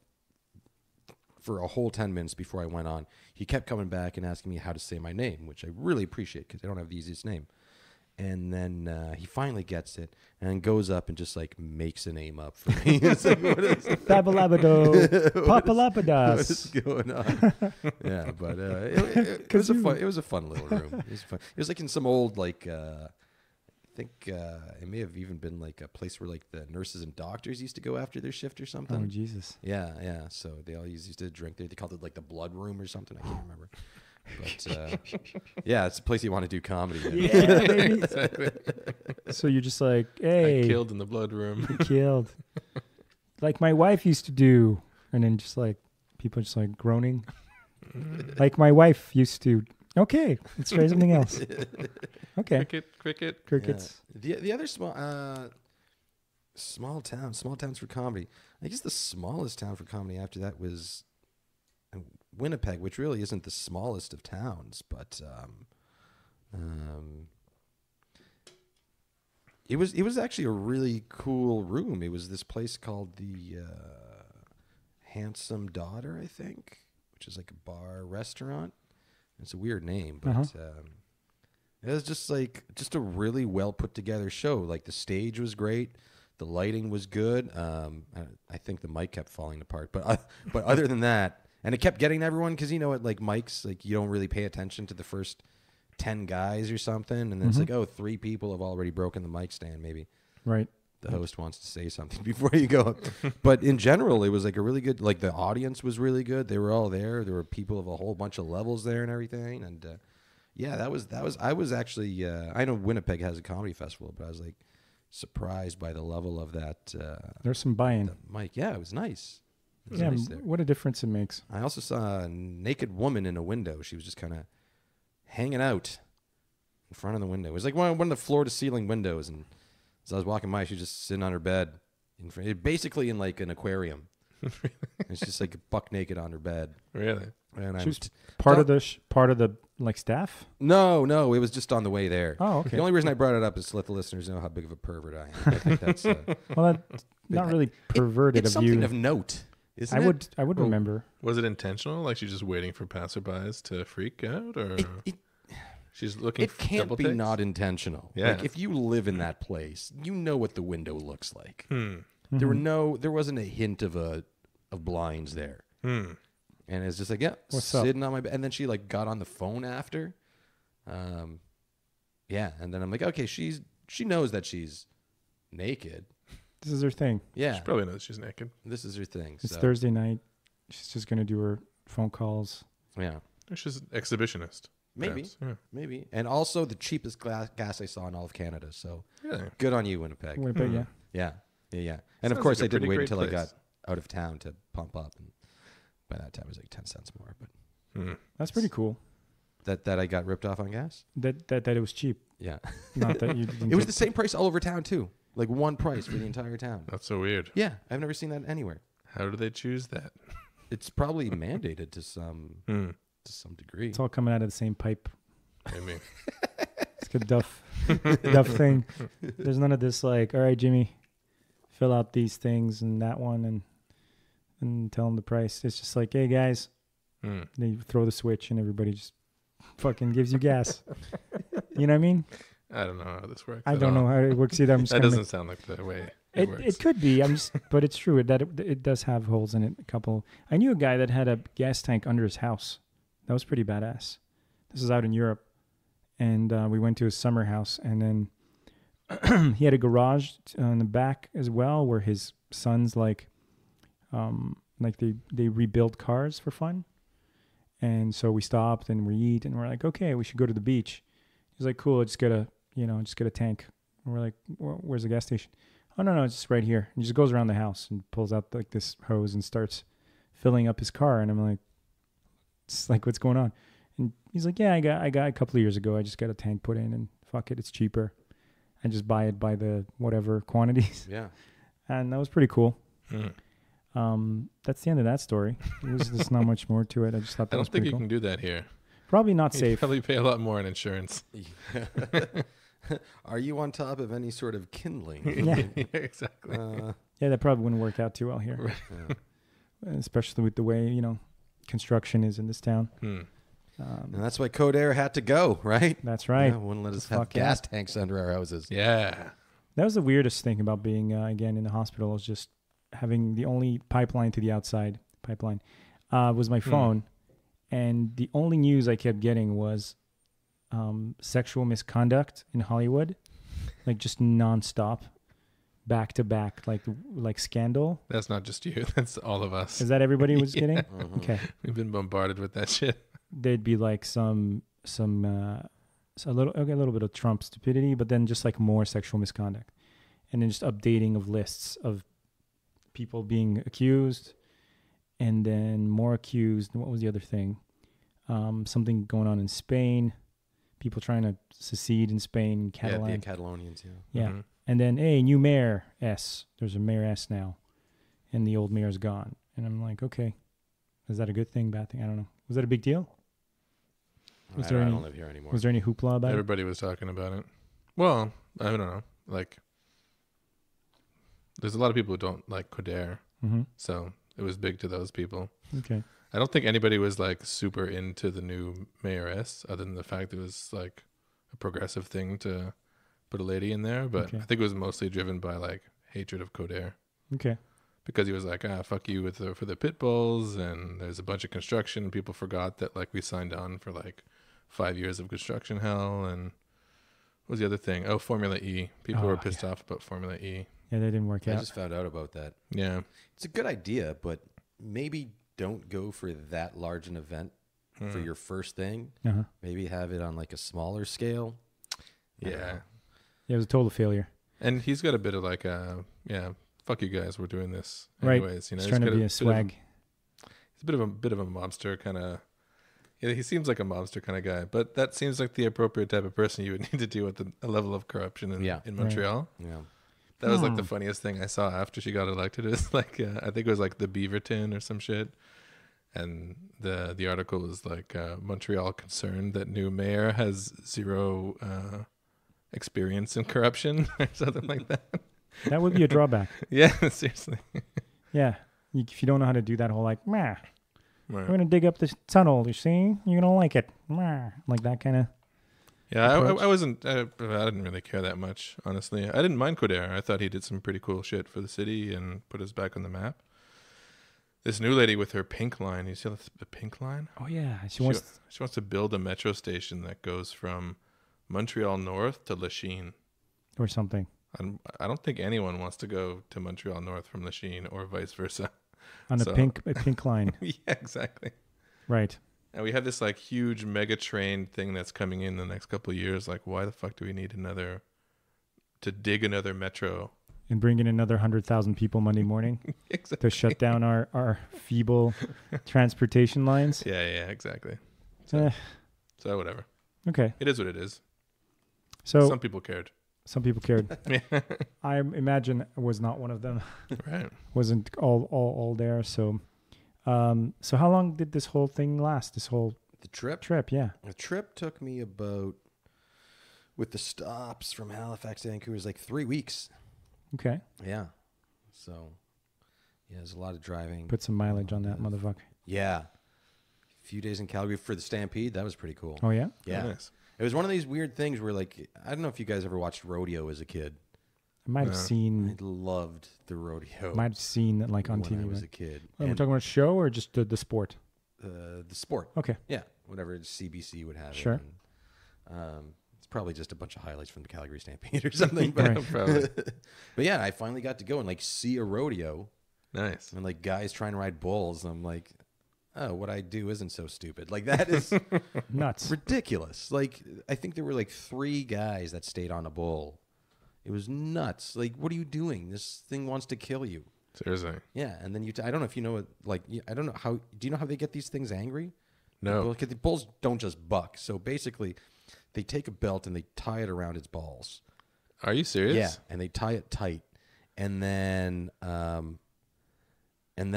for a whole 10 minutes before I went on, he kept coming back and asking me how to say my name, which I really appreciate because I don't have the easiest name. And then he finally gets it and goes up and just like makes a name up for me. It's like, what is Babalabado, Papalapadas. What is going on? Yeah, but it was a fun little room. It was fun. It was like in some old like I think it may have even been like a place where like the nurses and doctors used to go after their shift or something. Oh Jesus! Yeah. So they all used to drink there. They called it like the blood room or something. I can't remember. But yeah, it's a place you want to do comedy in. Yeah, baby. Exactly. So you're just like, hey, I killed in the blood room. Killed, like my wife used to do, and then just like people just like groaning, like my wife used to. Okay, let's try something else. Okay, crickets. Yeah. The other small towns for comedy. I guess the smallest town for comedy after that was Winnipeg, which really isn't the smallest of towns, but it was actually a really cool room. It was this place called the Handsome Daughter, I think, which is like a bar restaurant. It's a weird name, but it was just a really well put together show. Like the stage was great, the lighting was good. I think the mic kept falling apart, but other than that, And it kept getting everyone because, at like Mike's, like you don't really pay attention to the first 10 guys or something. And then it's like, 3 people have already broken the mic stand. Maybe Right. the host wants to say something before you go. But in general, it was like a really good, like the audience was really good. They were all there. There were people of a whole bunch of levels there and everything. And yeah, that was, I was actually, I know Winnipeg has a comedy festival, but I was like surprised by the level of that. There's some buy-in. The mic. Yeah, it was nice. It was Yeah, nice there. what a difference it makes. I also saw a naked woman in a window. She was just kind of hanging out in front of the window. It was like one of the floor-to-ceiling windows. And as I was walking by, she was just sitting on her bed, basically in like an aquarium. It's just like buck naked on her bed. Really? And She was part of the like staff. No, it was just on the way there. Oh, okay. The only reason I brought it up is to let the listeners know how big of a pervert I am. I think that's Well, that's not really perverted it's of you. something of note, isn't it? I would remember. Was it intentional? Like she's just waiting for passerbys to freak out, or she's looking? It can't double be takes? not intentional. Yeah. Like if you live in that place, you know what the window looks like. Mm-hmm. There wasn't a hint of blinds there. And it's just like, yeah, What's up? sitting on my bed. And then she like got on the phone after. Yeah, and then I'm like, okay, she knows that she's naked. This is her thing. Yeah, She probably knows she's naked. this is her thing. It's so, Thursday night. She's just gonna do her phone calls. Yeah, Or she's an exhibitionist. maybe, perhaps. Yeah. maybe. And also the cheapest gas I saw in all of Canada. So Really? good on you, Winnipeg. Winnipeg, yeah. Yeah. And of Sounds course, like a I didn't pretty wait great until I place. got out of town to pump up, and by that time it was like 10 cents more. But That's pretty cool. that I got ripped off on gas. That it was cheap. Yeah, Not that you didn't it was get- the same price all over town too, like one price for the entire town. That's so weird. Yeah, I've never seen that anywhere. How do they choose that? It's probably mandated to some degree. It's all coming out of the same pipe. Maybe. It's a duff thing. There's none of this like, all right, Jimmy, fill out these things and that one and tell them the price. It's just like, hey guys, they throw the switch and everybody just fucking gives you gas. You know what I mean? I don't know how this works. I at don't all. know how it works either. I'm just That gonna doesn't sound like the way it works. It could be. But it's true that it does have holes in it. A couple. I knew a guy that had a gas tank under his house. That was pretty badass. This is out in Europe, and we went to his summer house, and then he had a garage in the back as well, where his sons like they rebuild cars for fun, and so we stopped and we eat, and we're like, okay, we should go to the beach. He's like, cool, just get a tank. And we're like, where's the gas station? Oh, no, it's just right here. And he just goes around the house and pulls out like this hose and starts filling up his car. And I'm like, it's like, what's going on? And he's like, yeah, I got a couple of years ago. I just got a tank put in and fuck it, it's cheaper. I just buy it by the whatever quantities. Yeah. And that was pretty cool. That's the end of that story. There's not much more to it. I just thought that I was don't think pretty you cool. can do that here. Probably not You safe. probably pay a lot more in insurance. Are you on top of any sort of kindling? Yeah. Exactly. Yeah, that probably wouldn't work out too well here. Yeah. Especially with the way, construction is in this town. And that's why Code Air had to go, right? That's right. Yeah, wouldn't let us The have fuck gas yeah. tanks under our houses. Yeah. That was the weirdest thing about being, again, in the hospital, was just having the only pipeline to the outside was my phone. And the only news I kept getting was sexual misconduct in Hollywood, like just nonstop, back to back, like Scandal. That's not just you. That's all of us. Is that everybody was Yeah. getting? Mhm. Okay. We've been bombarded with that shit. There'd be like a little bit of Trump stupidity, but then just like more sexual misconduct, and then just updating of lists of people being accused, and then more accused. What was the other thing? Something going on in Spain, people trying to secede in Spain, Catalan. Yeah, the Catalonians, yeah. Yeah. Mhm. And then, hey, new mayor S. There's a mayor S now, and the old mayor's gone. And I'm like, okay, is that a good thing, bad thing? I don't know. Was that a big deal? Was I there any- don't live here anymore. Was there any hoopla about it? Everybody was talking about it. Well, I don't know. Like, there's a lot of people who don't like Coder, Mm-hmm. so it was big to those people. Okay. I don't think anybody was like super into the new mayoress, other than the fact it was like a progressive thing to put a lady in there. But Okay. I think it was mostly driven by like hatred of Coder. Okay. because he was like, fuck you for the pit bulls, and there's a bunch of construction, and people forgot that like we signed on for like 5 years of construction hell. And what was the other thing? Oh, Formula E. People were pissed off about Formula E. Yeah, they didn't work I out. just found out about that. Yeah. It's a good idea, but maybe don't go for that large an event for your first thing. Uh-huh. Maybe have it on like a smaller scale. Yeah. Yeah, it was a total failure. And he's got a bit of like fuck you guys, we're doing this Right. anyways. You know, He's trying to be a swag. He's a bit of a mobster kind of. Yeah, he seems like a mobster kind of guy, but that seems like the appropriate type of person you would need to deal with a level of corruption in Montreal. Yeah. That was like the funniest thing I saw after she got elected. It was like I think it was like the Beaverton or some shit, and the article was like Montreal concerned that new mayor has zero experience in corruption or something like that. That would be a drawback. Yeah, seriously. Yeah. If you don't know how to do that whole like, meh, Right. we're going to dig up this tunnel, you see? You're going to like it. Meh. Like that kind of. Yeah, I wasn't. I didn't really care that much, honestly. I didn't mind Coderre. I thought he did some pretty cool shit for the city and put us back on the map. This new lady with her pink line. You see the pink line? Oh, yeah. She She wants to build a metro station that goes from Montreal North to Lachine. or something. I don't think anyone wants to go to Montreal North from Lachine or vice versa. On a pink line. Yeah, exactly. Right. And we have this like huge mega train thing that's coming in the next couple of years. Like, why the fuck do we need to dig another metro? And bring in another 100,000 people Monday morning Exactly. to shut down our feeble transportation lines. Yeah, exactly. So whatever. Okay. It is what it is. So Some people cared. some people cared. Yeah. I imagine I was not one of them. Right. Wasn't all there. So how long did this whole thing last? This whole The trip? trip? Yeah. The trip took me about, with the stops from Halifax to Vancouver, was like 3 weeks. Okay. Yeah. So, yeah, there's a lot of driving. Put some mileage on that motherfucker. Yeah. A few days in Calgary for the Stampede. That was pretty cool. Oh, yeah? Yeah. Oh, nice. It was one of these weird things where, like, I don't know if you guys ever watched rodeo as a kid. I might have I seen loved the rodeo. it like on when TV. I was right? a kid. Oh, we're And, talking about a show or just the sport? the sport. Okay. Yeah, whatever CBC would have. Sure. It. And, it's probably just a bunch of highlights from the Calgary Stampede or something. But, Right. Probably. but yeah, I finally got to go and like see a rodeo Nice. and like guys trying to ride bulls. And I'm like, oh, what I do isn't so stupid. Like that is Nuts. ridiculous. Like I think there were like 3 guys that stayed on a bull. It was nuts. Like, what are you doing? This thing wants to kill you. Seriously. Yeah, and then I don't know if you know it. Like, I don't know how. Do you know how they get these things angry? No. Because the bulls don't just buck. So basically, they take a belt and they tie it around its balls. Are you serious? Yeah, and they tie it tight, and then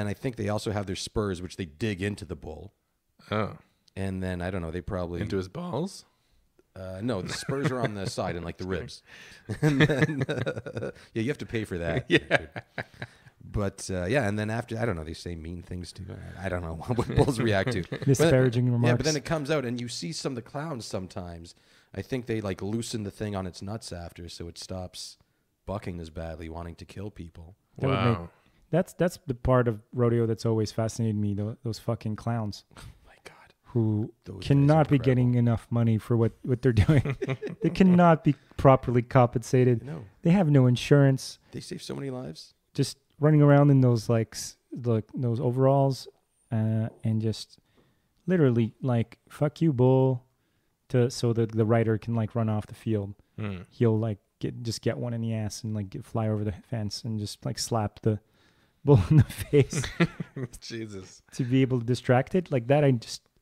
I think they also have their spurs, which they dig into the bull, Oh. and then I don't know. They probably Into his balls? no, the spurs are on the side and like the ribs. And then, yeah, you have to pay for that. Yeah. But yeah, and then after, I don't know, they say mean things too. I don't know what bulls react to. Disparaging remarks. Yeah, but then it comes out, and you see some of the clowns sometimes. I think they like loosen the thing on its nuts after, so it stops bucking as badly, wanting to kill people. That would make- Wow. That's the part of rodeo that's always fascinated me. Those fucking clowns My God, who those guys cannot are be incredible. getting enough money for what they're doing. They cannot be properly compensated. No, They have no insurance. they save so many lives. Just running around in those those overalls and just literally like fuck you bull so that the rider can like run off the field. He'll like get one in the ass and like fly over the fence and just like slap the bull in the face Jesus. to be able to distract it like that.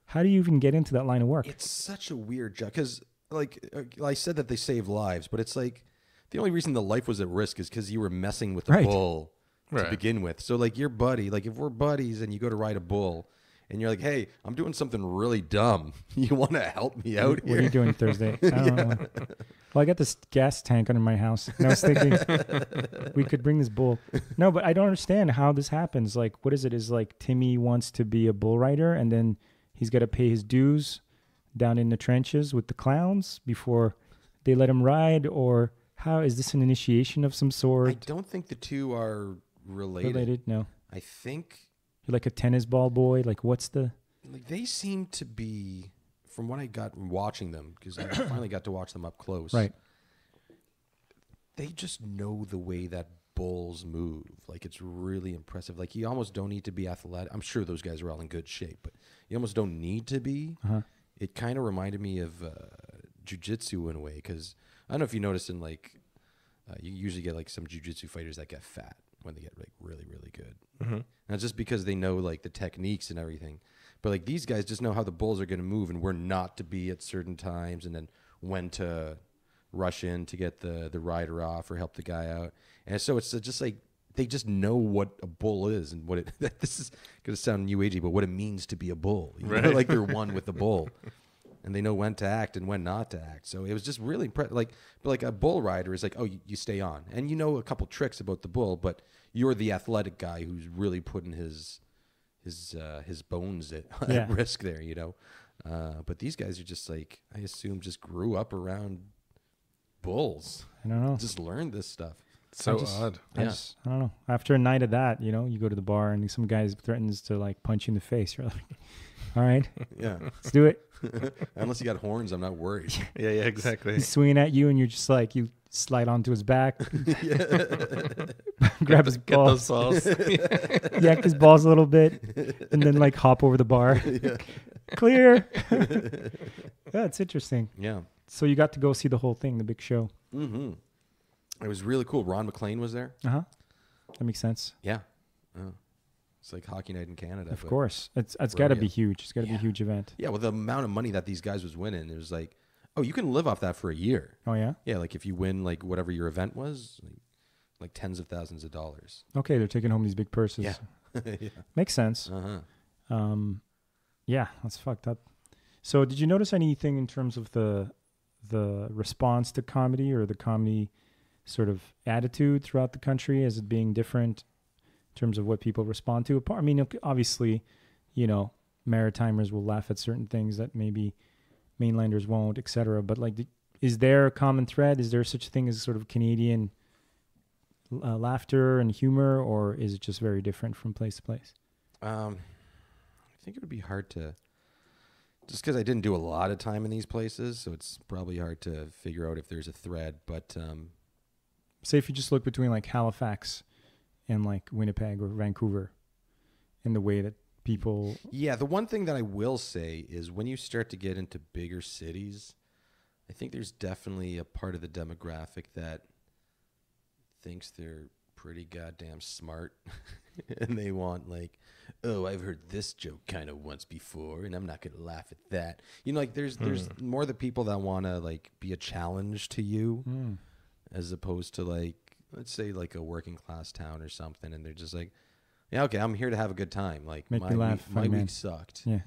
How do you even get into that line of work? It's such a weird job because, like, I said that they save lives, but it's like the only reason the life was at risk is because you were messing with the Right. bull to Right. begin with. So, like, your buddy, like, if we're buddies and you go to ride a bull and you're like, hey, I'm doing something really dumb. You want to help me out What are you here? doing Thursday? I don't know. Well, I got this gas tank under my house, and I was thinking we could bring this bull. No, but I don't understand how this happens. Like, what is it? Is like Timmy wants to be a bull rider, and then he's got to pay his dues down in the trenches with the clowns before they let him ride, or how is this an initiation of some I sort? don't think the two are related? No. I think You're like a tennis ball boy. Like, what's the? like they seem to be, from what I got from watching them, because I finally got to watch them up close. Right. They just know the way that bulls move. Like, it's really impressive. Like, you almost don't need to be athletic. I'm sure those guys are all in good shape, but you almost don't need to be. Uh-huh. It kind of reminded me of jiu-jitsu in a way, because I don't know if you noticed in, like, you usually get, like, some jiu-jitsu fighters that get fat when they get, like, really, really good. Mm-hmm. And it's just because they know, like, the techniques and everything. But, like, these guys just know how the bulls are going to move and where not to be at certain times, and then when to rush in to get the rider off or help the guy out. And so it's just like they just know what a bull is and what it this is going to sound new agey, but what it means to be a bull. You know? Like they're one with the bull. And they know when to act and when not to act. So it was just really impressive. Like a bull rider is like, oh, you stay on. And you know a couple tricks about the bull, but you're the athletic guy who's really putting his bones at risk there, you know. But these guys are just like, I assume, just grew up around bulls. I don't know. Just learned this stuff. So odd. I don't know. After a night of that, you know, you go to the bar and some guy threatens to like punch you in the face. You're like, all right, Yeah. let's do it. Unless you got horns, I'm not worried. Yeah, exactly. He's swinging at you and you're just like, you slide onto his back, grab his Get balls, those balls. yak his balls a little bit, and then like hop over the bar. Clear. Yeah, it's interesting. Yeah. So you got to go see the whole thing, the big show. Mm-hmm. It was really cool. Ron McLean was there. Uh-huh. That makes sense. Yeah. It's like Hockey Night in Canada. Of course. It's got to be huge. It's got to be a huge event. Yeah, with the amount of money that these guys was winning, it was like, oh, you can live off that for a year. Oh, yeah? Yeah, like if you win like whatever your event was, like tens of thousands of dollars. Okay, they're taking home these big purses. Yeah. Yeah. Makes sense. Uh-huh. Yeah, that's fucked up. So did you notice anything in terms of the response to comedy or the comedy sort of attitude throughout the country as it being different in terms of what people respond to? I mean, obviously, you know, Maritimers will laugh at certain things that maybe mainlanders won't, etc. But like, is there a common thread? Is there such a thing as sort of Canadian laughter and humor, or is it just very different from place to place? I think it would be hard to, just because I didn't do a lot of time in these places, so it's probably hard to figure out if there's a thread. But say if you just look between like Halifax and like Winnipeg or Vancouver, in the way that people. Yeah, the one thing that I will say is when you start to get into bigger cities, I think there's definitely a part of the demographic that thinks they're pretty goddamn smart and they want like, oh, I've heard this joke kind of once before and I'm not going to laugh at that. You know, like there's more the people that want to like be a challenge to you as opposed to like, let's say like a working class town or something. And they're just like, yeah, okay, I'm here to have a good time. Like Make me laugh, my funny man. week sucked. Yeah.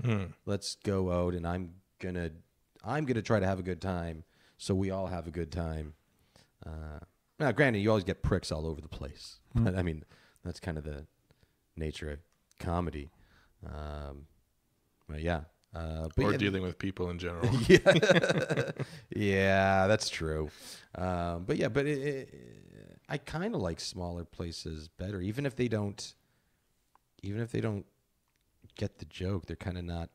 Let's go out and I'm gonna try to have a good time so we all have a good time. Now, granted, you always get pricks all over the place. But I mean, that's kind of the nature of comedy. But yeah. Or dealing with people in general. Yeah. Yeah, that's true. But yeah, but I kind of like smaller places better, even if they don't get the joke. They're kind of not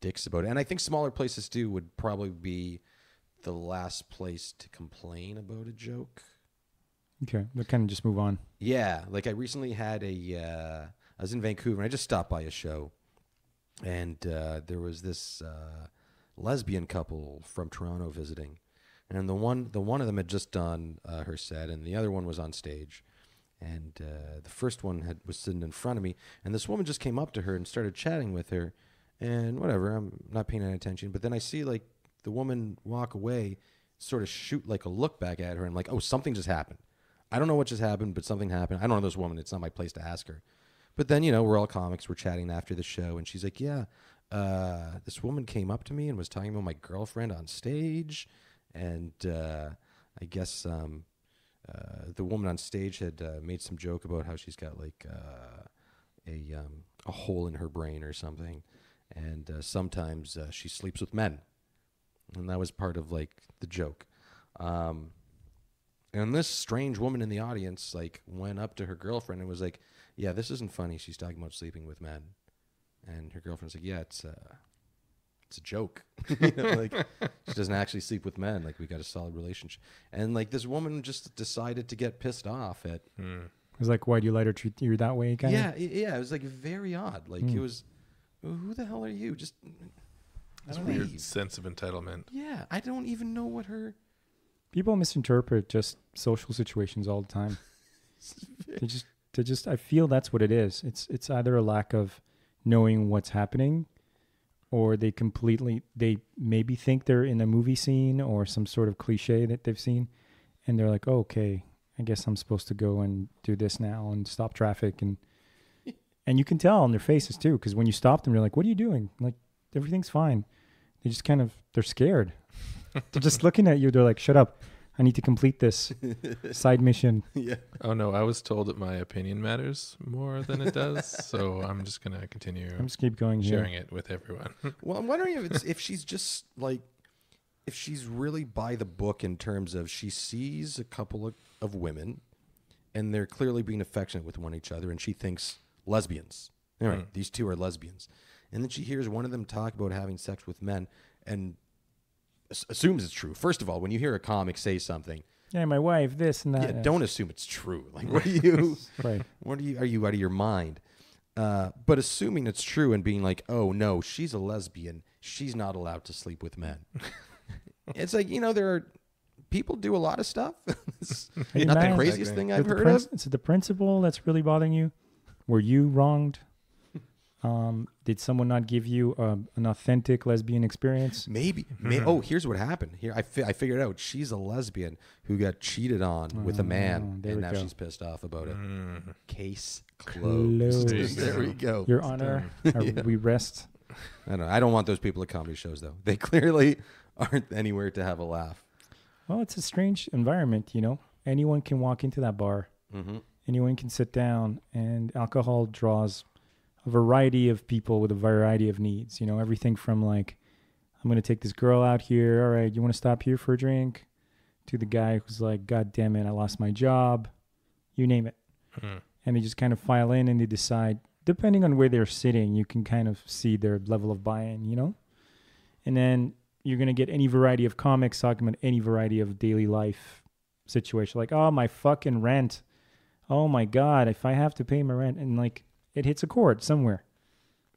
dicks about it. And I think smaller places too would probably be the last place to complain about a joke. Okay, we kind of just move on. Yeah, like I recently had I was in Vancouver and I just stopped by a show, and there was this lesbian couple from Toronto visiting, and the one of them had just done her set, and the other one was on stage, and the first one was sitting in front of me, and this woman just came up to her and started chatting with her, and whatever, I'm not paying any attention, but then I see like the woman walk away, sort of shoot like a look back at her, and like, oh, something just happened. I don't know what just happened, but something happened. I don't know this woman. It's not my place to ask her. But then, you know, we're all comics. We're chatting after the show, and she's like, yeah, this woman came up to me and was talking about my girlfriend on stage, and I guess the woman on stage had made some joke about how she's got like a hole in her brain or something, and sometimes she sleeps with men. And that was part of like the joke. And this strange woman in the audience like went up to her girlfriend and was like, "Yeah, this isn't funny. She's talking about sleeping with men." And her girlfriend's like, "Yeah, it's a joke. Like she doesn't actually sleep with men. Like we got a solid relationship." And like this woman just decided to get pissed off at. It was like, why do you let her treat you that way? Kind Yeah. It was like very odd. Like it was, who the hell are you? Just This weird sense of entitlement. Yeah, I don't even know what her. People misinterpret just social situations all the time. they just. I feel that's what it is. It's either a lack of knowing what's happening, or they maybe think they're in a movie scene or some sort of cliche that they've seen, and they're like, oh, okay, I guess I'm supposed to go and do this now and stop traffic, and you can tell on their faces too, because when you stop them, you're like, what are you doing? Like everything's fine. They just they're scared. They're just looking at you. They're like, shut up. I need to complete this side mission. Yeah. Oh, no. I was told that my opinion matters more than it does. So I'm just going to continue keep going sharing it with everyone. Well, I'm wondering if she's just like, if she's really by the book in terms of she sees a couple of women and they're clearly being affectionate with one each other and she thinks lesbians. All right, these two are lesbians. And then she hears one of them talk about having sex with men and assumes it's true. First of all, when you hear a comic say something, yeah, my wife, this and that. Yeah, don't assume it's true. Like, what are you? Right. Are you out of your mind? But assuming it's true and being like, oh no, she's a lesbian. She's not allowed to sleep with men. It's like, there are people do a lot of stuff. It's not the craziest thing I've heard of. Is it the principle that's really bothering you? Were you wronged? Did someone not give you an authentic lesbian experience? Maybe. Oh, here's what happened. Here, I figured out. She's a lesbian who got cheated on with a man, and now she's pissed off about it. Case closed. There we go. Your Honor, we rest. I don't want those people at comedy shows, though. They clearly aren't anywhere to have a laugh. Well, it's a strange environment, Anyone can walk into that bar. Mm-hmm. Anyone can sit down, and alcohol draws a variety of people with a variety of needs. Everything from like, I'm going to take this girl out here. All right, you want to stop here for a drink? To the guy who's like, God damn it, I lost my job. You name it. And they just kind of file in and they decide, depending on where they're sitting, you can kind of see their level of buy-in, And then you're going to get any variety of comics talking about any variety of daily life situation. Like, oh, my fucking rent. Oh my God, if I have to pay my rent. And like, it hits a chord somewhere.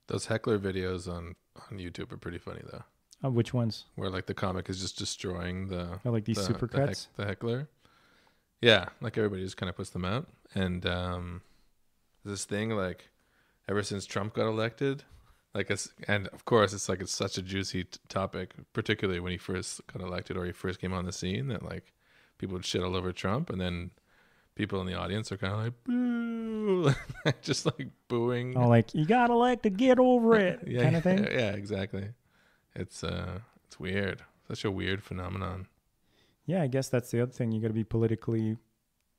Those heckler videos on YouTube are pretty funny, though. Which ones? Where like the comic is just destroying like these supercuts? The heckler. Yeah, like everybody just kind of puts them out. And this thing, like, ever since Trump got elected, and of course it's like it's such a juicy topic, particularly when he first got elected or he first came on the scene, that like people would shit all over Trump, and then people in the audience are kind of like, boo, just like booing. Oh, like, you got elected, get over it, yeah, kind of thing. Yeah, exactly. It's weird. Such a weird phenomenon. Yeah, I guess that's the other thing. You got to be politically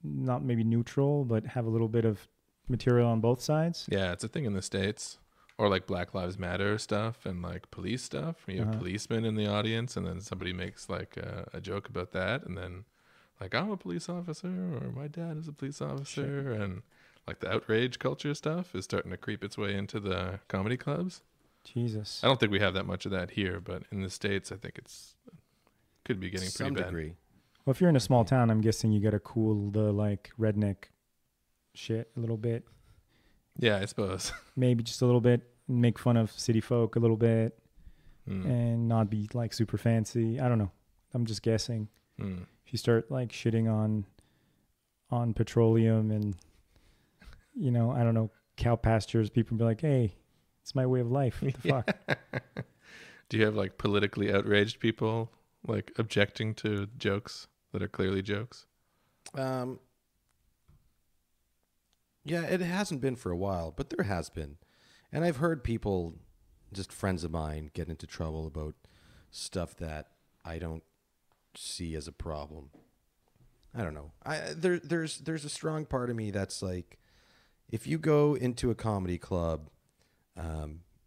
not maybe neutral, but have a little bit of material on both sides. Yeah, it's a thing in the States. Or like Black Lives Matter stuff and like police stuff. You have policemen in the audience, and then somebody makes like a joke about that, and then like, I'm a police officer, or my dad is a police officer. Shit. And like the outrage culture stuff is starting to creep its way into the comedy clubs. Jesus. I don't think we have that much of that here, but in the States, I think could be getting pretty bad. Degree. Well, if you're in a small town, I'm guessing you got to cool the like redneck shit a little bit. Yeah, I suppose. Maybe just a little bit, make fun of city folk a little bit, and not be like super fancy. I don't know. I'm just guessing. If you start like shitting on petroleum and, I don't know, cow pastures, people be like, hey, it's my way of life. What the fuck? Do you have like politically outraged people like objecting to jokes that are clearly jokes? Yeah, it hasn't been for a while, but there has been. And I've heard people, just friends of mine, get into trouble about stuff that I don't see as a problem. I don't know. There's a strong part of me that's like, if you go into a comedy club,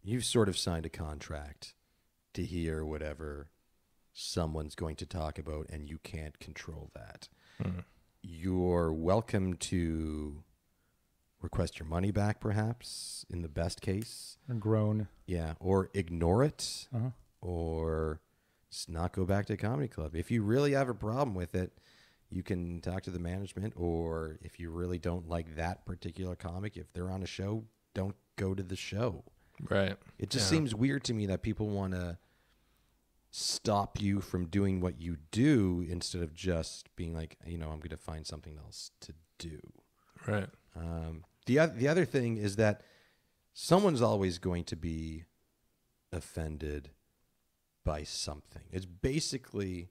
you've sort of signed a contract to hear whatever someone's going to talk about, and you can't control that. you're welcome to request your money back, perhaps, in the best case. Or groan. Yeah, or ignore it, Uh-huh. or just not go back to a comedy club. If you really have a problem with it, you can talk to the management, or if you really don't like that particular comic, if they're on a show, don't go to the show. Right. It just seems weird to me that people want to stop you from doing what you do instead of just being like, I'm going to find something else to do. Right. The other thing is that someone's always going to be offended by something. It's basically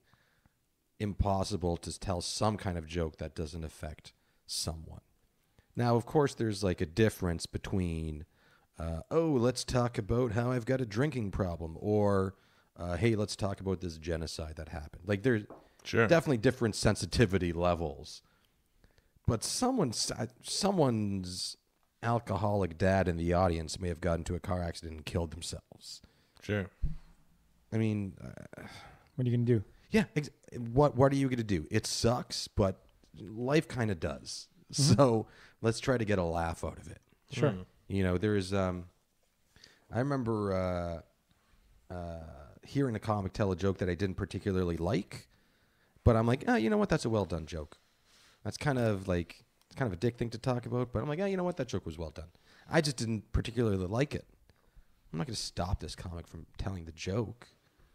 impossible to tell some kind of joke that doesn't affect someone. Now, of course, there's like a difference between, let's talk about how I've got a drinking problem, or, hey, let's talk about this genocide that happened. Like, there's definitely different sensitivity levels. But someone's alcoholic dad in the audience may have gotten into a car accident and killed themselves. Sure. I mean, What are you going to do? yeah. What are you going to do? It sucks, but life kind of does. Mm-hmm. So let's try to get a laugh out of it. Sure. There's I remember hearing a comic tell a joke that I didn't particularly like, but I'm like, you know what? That's a well done joke. That's kind of a dick thing to talk about, but I'm like, you know what? That joke was well done. I just didn't particularly like it. I'm not going to stop this comic from telling the joke.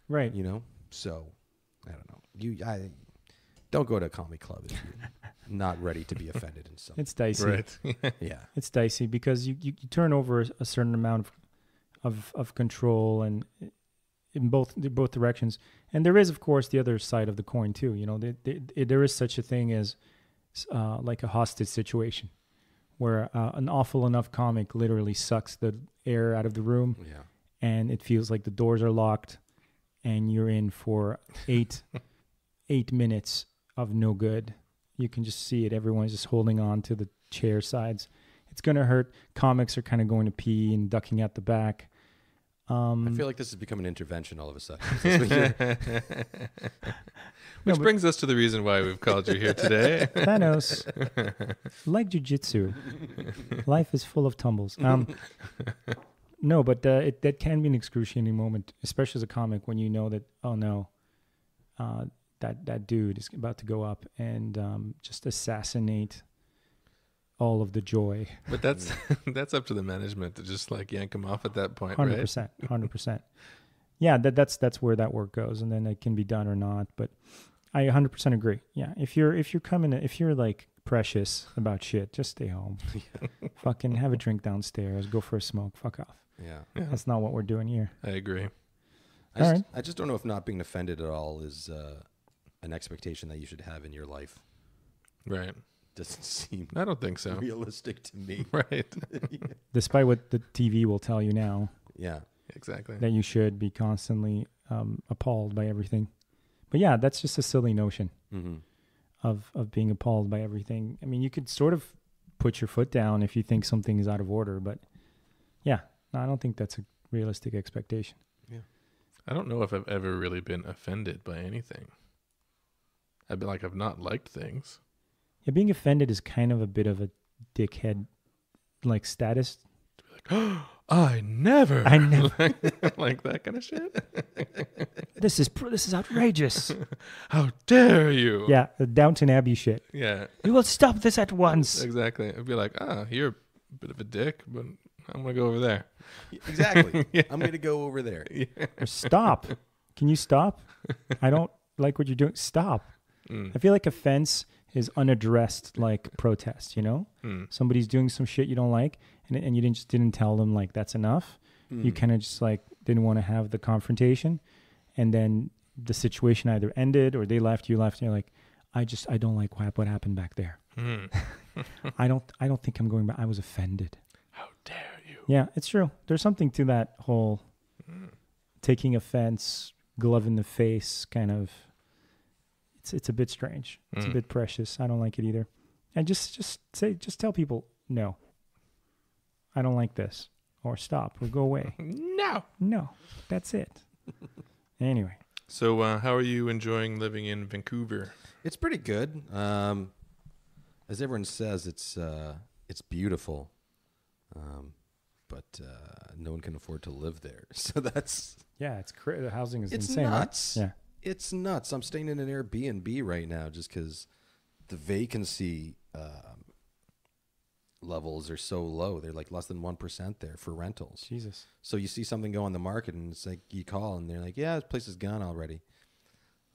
Right. So I don't know. Don't go to a comedy club if you're not ready to be offended in something. It's dicey. Right. Yeah. It's dicey because you turn over a certain amount of control and in both directions. And there is, of course, the other side of the coin too. There is such a thing as like a hostage situation where an awful enough comic literally sucks the air out of the room. Yeah. And it feels like the doors are locked and you're in for 8 minutes of no good. You can just see it. Everyone's just holding on to the chair sides. It's going to hurt. Comics are kind of going to pee and ducking at the back. I feel like this has become an intervention all of a sudden. Which brings us to the reason why we've called you here today. Thanos, like jiu-jitsu, life is full of tumbles. No, but that can be an excruciating moment, especially as a comic, when you know that, oh no, that dude is about to go up and just assassinate all of the joy. But that's up to the management to just like yank him off at that point, 100%, right? 100%. Yeah, that's where that work goes, and then it can be done or not. But I 100% agree. Yeah, if you're like precious about shit, just stay home. Fucking have a drink downstairs, go for a smoke, fuck off. Yeah. That's not what we're doing here. I agree. I just don't know if not being offended at all is an expectation that you should have in your life. Right. Doesn't seem I don't think so. realistic to me. Right. Despite what the TV will tell you now. Yeah. Exactly. That you should be constantly appalled by everything. But yeah, that's just a silly notion of being appalled by everything. I mean, you could sort of put your foot down if you think something is out of order, but yeah, no, I don't think that's a realistic expectation. Yeah. I don't know if I've ever really been offended by anything. I've not liked things. Yeah, being offended is kind of a bit of a dickhead like status. I never like that kind of shit. This is outrageous. How dare you? Yeah, the Downton Abbey shit. Yeah. You will stop this at once. Exactly. I'd be like, you're a bit of a dick, but I'm gonna go over there. Exactly. Yeah. I'm gonna go over there. Yeah. Or stop. Can you stop? I don't like what you're doing. Stop. I feel like offense is unaddressed, like protest, Somebody's doing some shit you don't like, and you didn't tell them like that's enough. You kind of just like didn't want to have the confrontation, and then the situation either ended or they left, you left, and you're like, I don't like what happened back there. I don't think I'm going back. I was offended. How dare you? Yeah, it's true. There's something to that whole taking offense, glove in the face kind of. It's a bit strange. It's a bit precious. I don't like it either. And just tell people, no, I don't like this, or stop, or go away. No, that's it. Anyway. So how are you enjoying living in Vancouver? It's pretty good. as everyone says, it's beautiful, but no one can afford to live there. So that's Yeah, the housing is it's insane. nuts. Right? Yeah. It's nuts. I'm staying in an Airbnb right now just because the vacancy levels are so low. They're like less than 1% there for rentals. Jesus. So you see something go on the market and it's like you call and they're like, yeah, this place is gone already.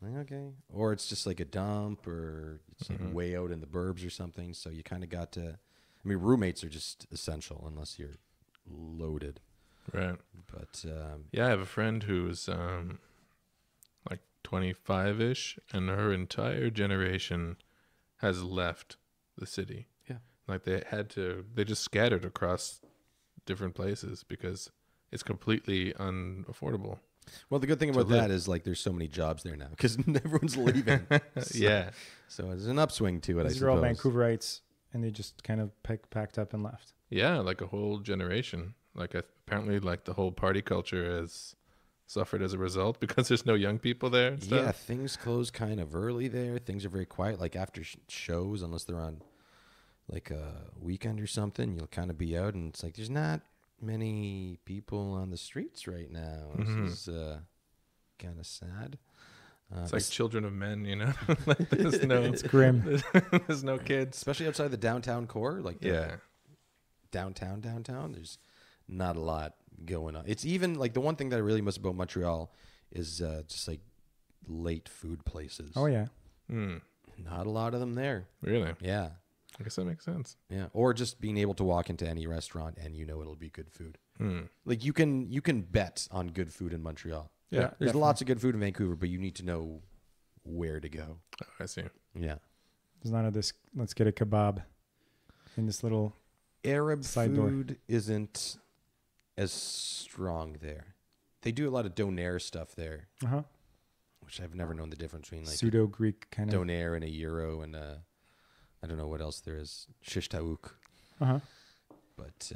I'm like, okay. Or it's just like a dump or it's like way out in the burbs or something. So you kind of got to, I mean, roommates are just essential unless you're loaded. Right. But Yeah, I have a friend who's like 25-ish, and her entire generation has left the city. Yeah. Like they just scattered across different places because it's completely unaffordable. well, the good thing about that is like there's so many jobs there now because everyone's leaving. Yeah. So there's an upswing to it, These I are all suppose. Vancouverites, and they just kind of packed up and left. Yeah, like a whole generation. Like apparently like the whole party culture has suffered as a result because there's no young people there and stuff. Yeah, things close kind of early there. Things are very quiet. Like after shows, unless they're on like a weekend or something, you'll kind of be out and it's like there's not many people on the streets right now. This is kind of sad. It's like Children of Men, you know? Like there's no, It's grim. there's no kids. Especially outside the downtown core, like the Yeah. downtown, there's not a lot going on. It's even like the one thing that I really miss about Montreal is just like late food places. Oh yeah. Not a lot of them there. Really? Yeah. I guess that makes sense. Yeah. Or just being able to walk into any restaurant and you know it'll be good food. Like you can bet on good food in Montreal. Yeah. There's definitely. lots of good food in Vancouver, but you need to know where to go. Oh, I see. Yeah. There's none of this. Let's get a kebab in this little. Arab Side door. food isn't as strong there. They do a lot of donair stuff there, which I've never known the difference between like Pseudo Greek kind of. donair and a euro and I don't know what else there is. Shish taouk. But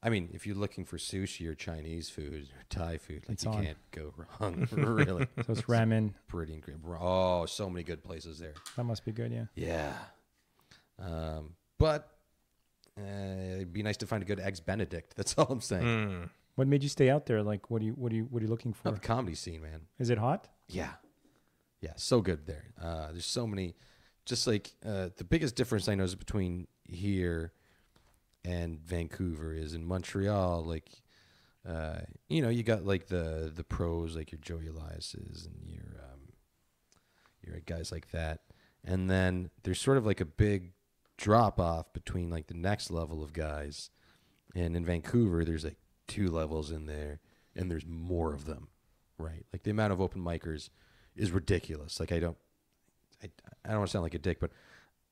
I mean, if you're looking for sushi or Chinese food or Thai food, like It's you on. can't go wrong. Really, So it's ramen. pretty incredible. Oh, so many good places there. That must be good. Yeah. Yeah. But it'd be nice to find a good eggs Benedict. That's all I'm saying. What made you stay out there? Like, what are you looking for? Oh, the comedy scene, man. Is it hot? Yeah. Yeah, so good there. There's so many, just like the biggest difference I know is between here and Vancouver is in Montreal, like, you got like the pros, like your Joey Elias's and your guys like that. And then there's sort of like a big drop off between like the next level of guys. And in Vancouver, there's like 2 levels in there and there's more of them, right? Like the amount of open micers is ridiculous. Like I don't want to sound like a dick, but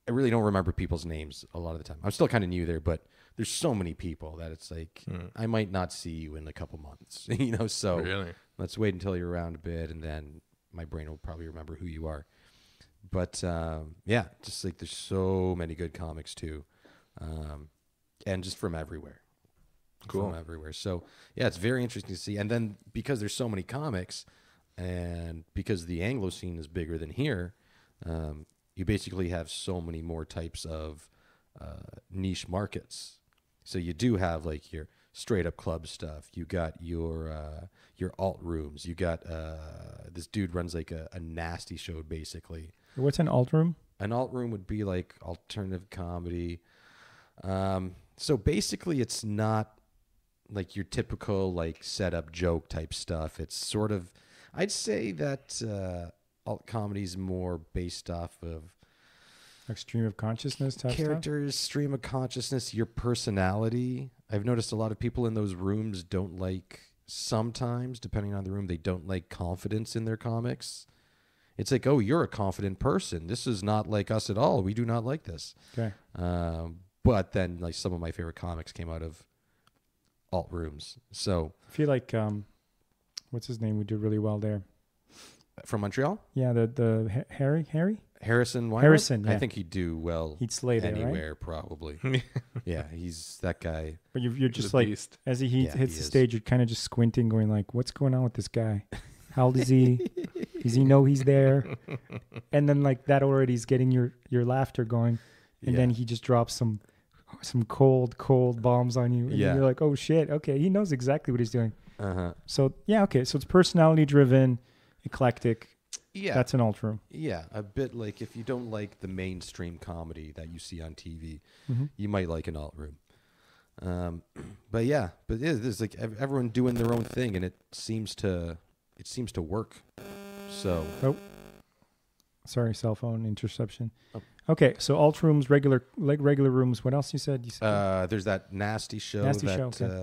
I really don't remember people's names a lot of the time. I'm still kind of new there, but there's so many people that it's like I might not see you in a couple months, so Really? let's wait until you're around a bit and then my brain will probably remember who you are. But yeah, just like there's so many good comics too. And just from everywhere. Cool. From everywhere. So yeah, it's very interesting to see. And then because there's so many comics and because the Anglo scene is bigger than here, you basically have so many more types of niche markets. So you do have like your straight up club stuff. You got your alt rooms. You got this dude runs like a nasty show basically. What's an alt room? An alt room would be like alternative comedy. So basically it's not like your typical like setup joke type stuff. It's sort of, I'd say that alt comedy is more based off of Like stream of consciousness type characters, stream of consciousness, your personality. I've noticed a lot of people in those rooms don't like, sometimes, depending on the room, they don't like confidence in their comics. It's like, oh, you're a confident person. This is not like us at all. We do not like this. stuff? Okay. But then, like, some of my favorite comics came out of alt rooms. So, I feel like what's his name? We did really well there. from Montreal, Yeah, the Harry Harrison. Weinert? Harrison, yeah. I think he'd do well he'd slay there, anywhere, right? probably. Yeah, he's that guy. But you're just He's a like beast. as he Yeah, hits he the is. stage, you're kind of just squinting, going like, "What's going on with this guy? How old is he? Does he know he's there?" And then like that already is getting your laughter going. and then he just drops some cold bombs on you, and you're like, oh shit, okay, he knows exactly what he's doing. So okay, so it's personality driven, eclectic. Yeah, that's an alt room. Yeah, a bit like if you don't like the mainstream comedy that you see on TV, you might like an alt room. But there's like everyone doing their own thing, and it seems to work. So sorry, cell phone interception. Okay, so alt rooms, regular rooms. What else you said? There's that nasty show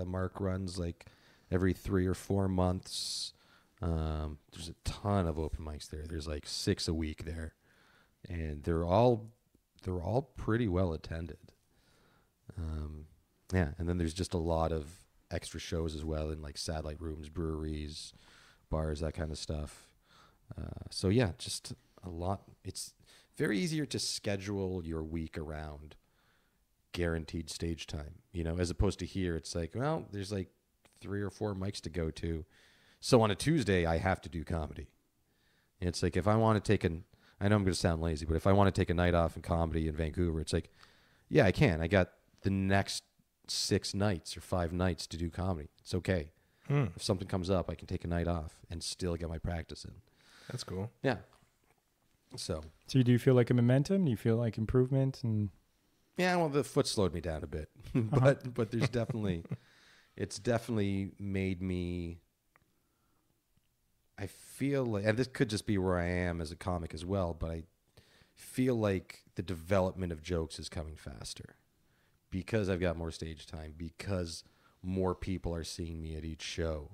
Mark runs like every 3 or 4 months. There's a ton of open mics there. There's like 6 a week there, and they're all pretty well attended. And then there's just a lot of extra shows as well in like satellite rooms, breweries, bars, that kind of stuff. Just a lot. It's very easier to schedule your week around guaranteed stage time, as opposed to here. It's like, well, there's like 3 or 4 mics to go to. So on a Tuesday, I have to do comedy. And it's like, if I want to I know I'm going to sound lazy, but if I want to take a night off in comedy in Vancouver, it's like, yeah, I can. I got the next 6 nights or 5 nights to do comedy. It's okay. If something comes up, I can take a night off and still get my practice in. That's cool. Yeah. So do you feel like a momentum? Do you feel like improvement? And yeah, well, the foot slowed me down a bit, but there's it's definitely made me. I feel like, and this could just be where I am as a comic as well, but I feel like the development of jokes is coming faster because I've got more stage time, because more people are seeing me at each show.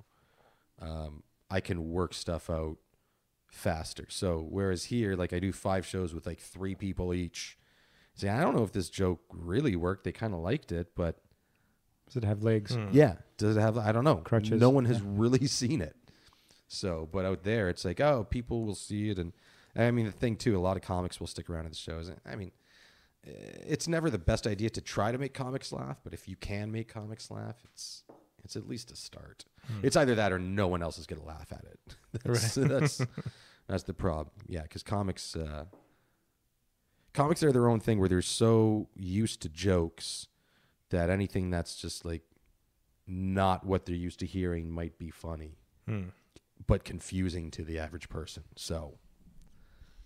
I can work stuff out faster. So whereas here, like I do 5 shows with like 3 people each. See, I don't know if this joke really worked. They kind of liked it, but does it have legs? Yeah. Does it have, I don't know. Crutches? No one has really seen it. So, but out there, it's like, oh, people will see it. And I mean, the thing too, a lot of comics will stick around at the shows. I mean, it's never the best idea to try to make comics laugh, but if you can make comics laugh, it's at least a start. It's either that or no one else is going to laugh at it. That's the problem. Yeah, because comics are their own thing where they're so used to jokes that anything that's just like not what they're used to hearing might be funny. But confusing to the average person. So,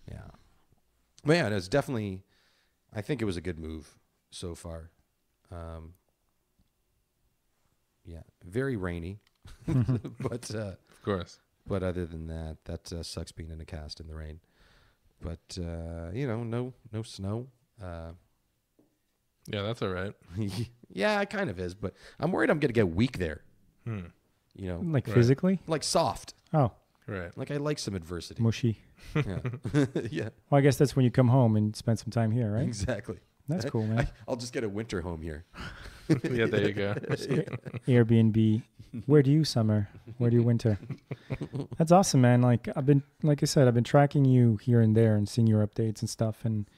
yeah. But yeah, it's definitely, I think it was a good move so far. Very rainy. But of course. But other than that sucks being in a cast in the rain. But, no snow. Yeah, that's all right. Yeah, it kind of is. But I'm worried I'm going to get weak there. Like physically? Like soft. Oh. Right. Like I like some adversity. Mushy. Yeah. Yeah. Well, I guess that's when you come home and spend some time here, right? Exactly. That's cool, man. I'll just get a winter home here. Yeah, there you go. Airbnb. Where do you summer? Where do you winter? That's awesome, man. Like I've been tracking you here and there and seeing your updates and stuff. And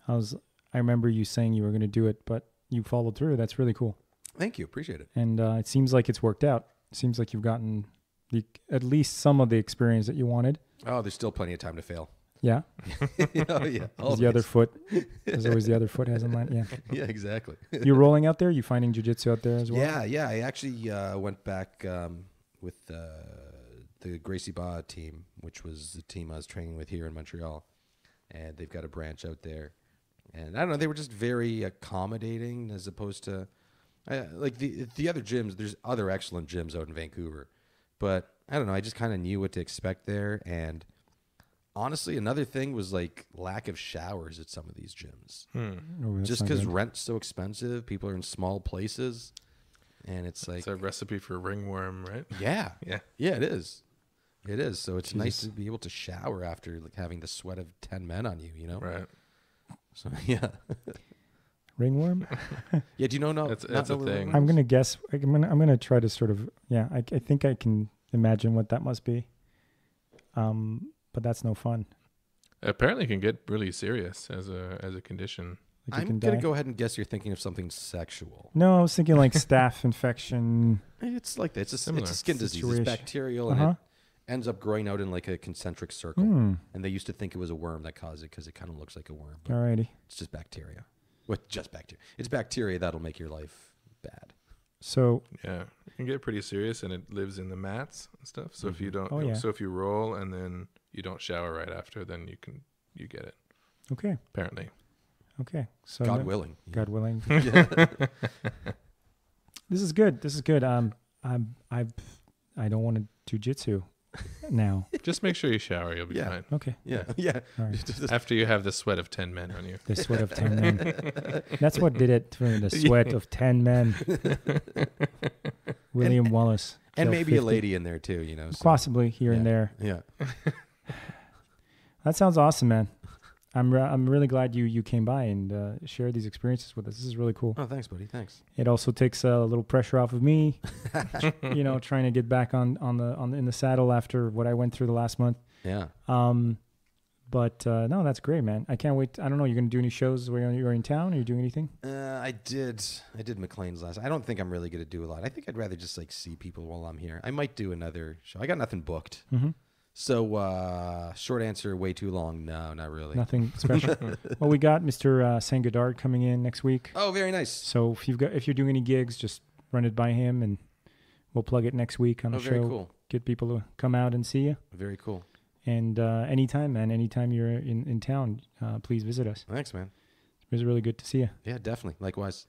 I remember you saying you were going to do it, but you followed through. That's really cool. Thank you. Appreciate it. And it seems like it's worked out. It seems like you've gotten at least some of the experience that you wanted. Oh, there's still plenty of time to fail. Yeah. Oh, yeah. There's the other foot. There's always the other foot hasn't landed. Yeah. Yeah, exactly. You're rolling out there? You finding jiu-jitsu out there as well? Yeah. I actually went back with the Gracie Ba team, which was the team I was training with here in Montreal. And they've got a branch out there. And I don't know, they were just very accommodating as opposed to... like the other gyms, there's other excellent gyms out in Vancouver. But I don't know, I just kind of knew what to expect there. And honestly, another thing was like lack of showers at some of these gyms. Oh, just because rent's so expensive, people are in small places. And it's like... It's a recipe for ringworm, right? Yeah. Yeah. Yeah, it is. It is. So it's nice to be able to shower after like having the sweat of 10 men on you, you know? Right. So, yeah. Ringworm? Yeah, do you know? No, it's a thing. I'm gonna guess. I'm gonna try to sort of. Yeah, I think I can imagine what that must be. But that's no fun. Apparently, it can get really serious as a condition. Like I'm gonna go ahead and guess you're thinking of something sexual. No, I was thinking like staph infection. It's like that. It's a Similar skin disease. situation. It's bacterial, and it ends up growing out in like a concentric circle. And they used to think it was a worm that caused it because it kind of looks like a worm. But Alrighty. it's just bacteria. With just bacteria. It's bacteria that'll make your life bad. So Yeah, it can get pretty serious, and it lives in the mats and stuff. So if you don't, Oh, yeah. so if you roll and then you don't shower right after, then you get it. okay, Apparently, so God willing. God willing. Yeah. This is good. I don't want to jujitsu now. just make sure you shower. You'll be Yeah. fine. Okay, Yeah. Yeah. all right. Just- After you have the sweat of 10 men on you. The sweat of 10 men. That's what did it for the sweat of 10 men. William Wallace. and killed maybe 50. a lady in there too, you know. So, Possibly here and yeah. there. Yeah. That sounds awesome, man. I'm really glad you came by and shared these experiences with us. This is really cool. Oh, thanks, buddy. Thanks. It also takes a little pressure off of me, trying to get back in the saddle after what I went through the last month. Yeah. But no, that's great, man. I can't wait. I don't know. You're gonna do any shows where you're in town? Are you doing anything? I did McLean's last. I don't think I'm really gonna do a lot. I think I'd rather just like see people while I'm here. I might do another show. I got nothing booked. Mm-hmm. So short answer, way too long. No, not really. Nothing special. Well, we got Mr. Sangadard coming in next week. Oh, very nice. So if you're doing any gigs, just run it by him, and we'll plug it next week on the show. Very cool. Get people to come out and see you. Very cool. And anytime, man, anytime you're in town, please visit us. Thanks, man. It was really good to see you. Yeah, definitely. Likewise.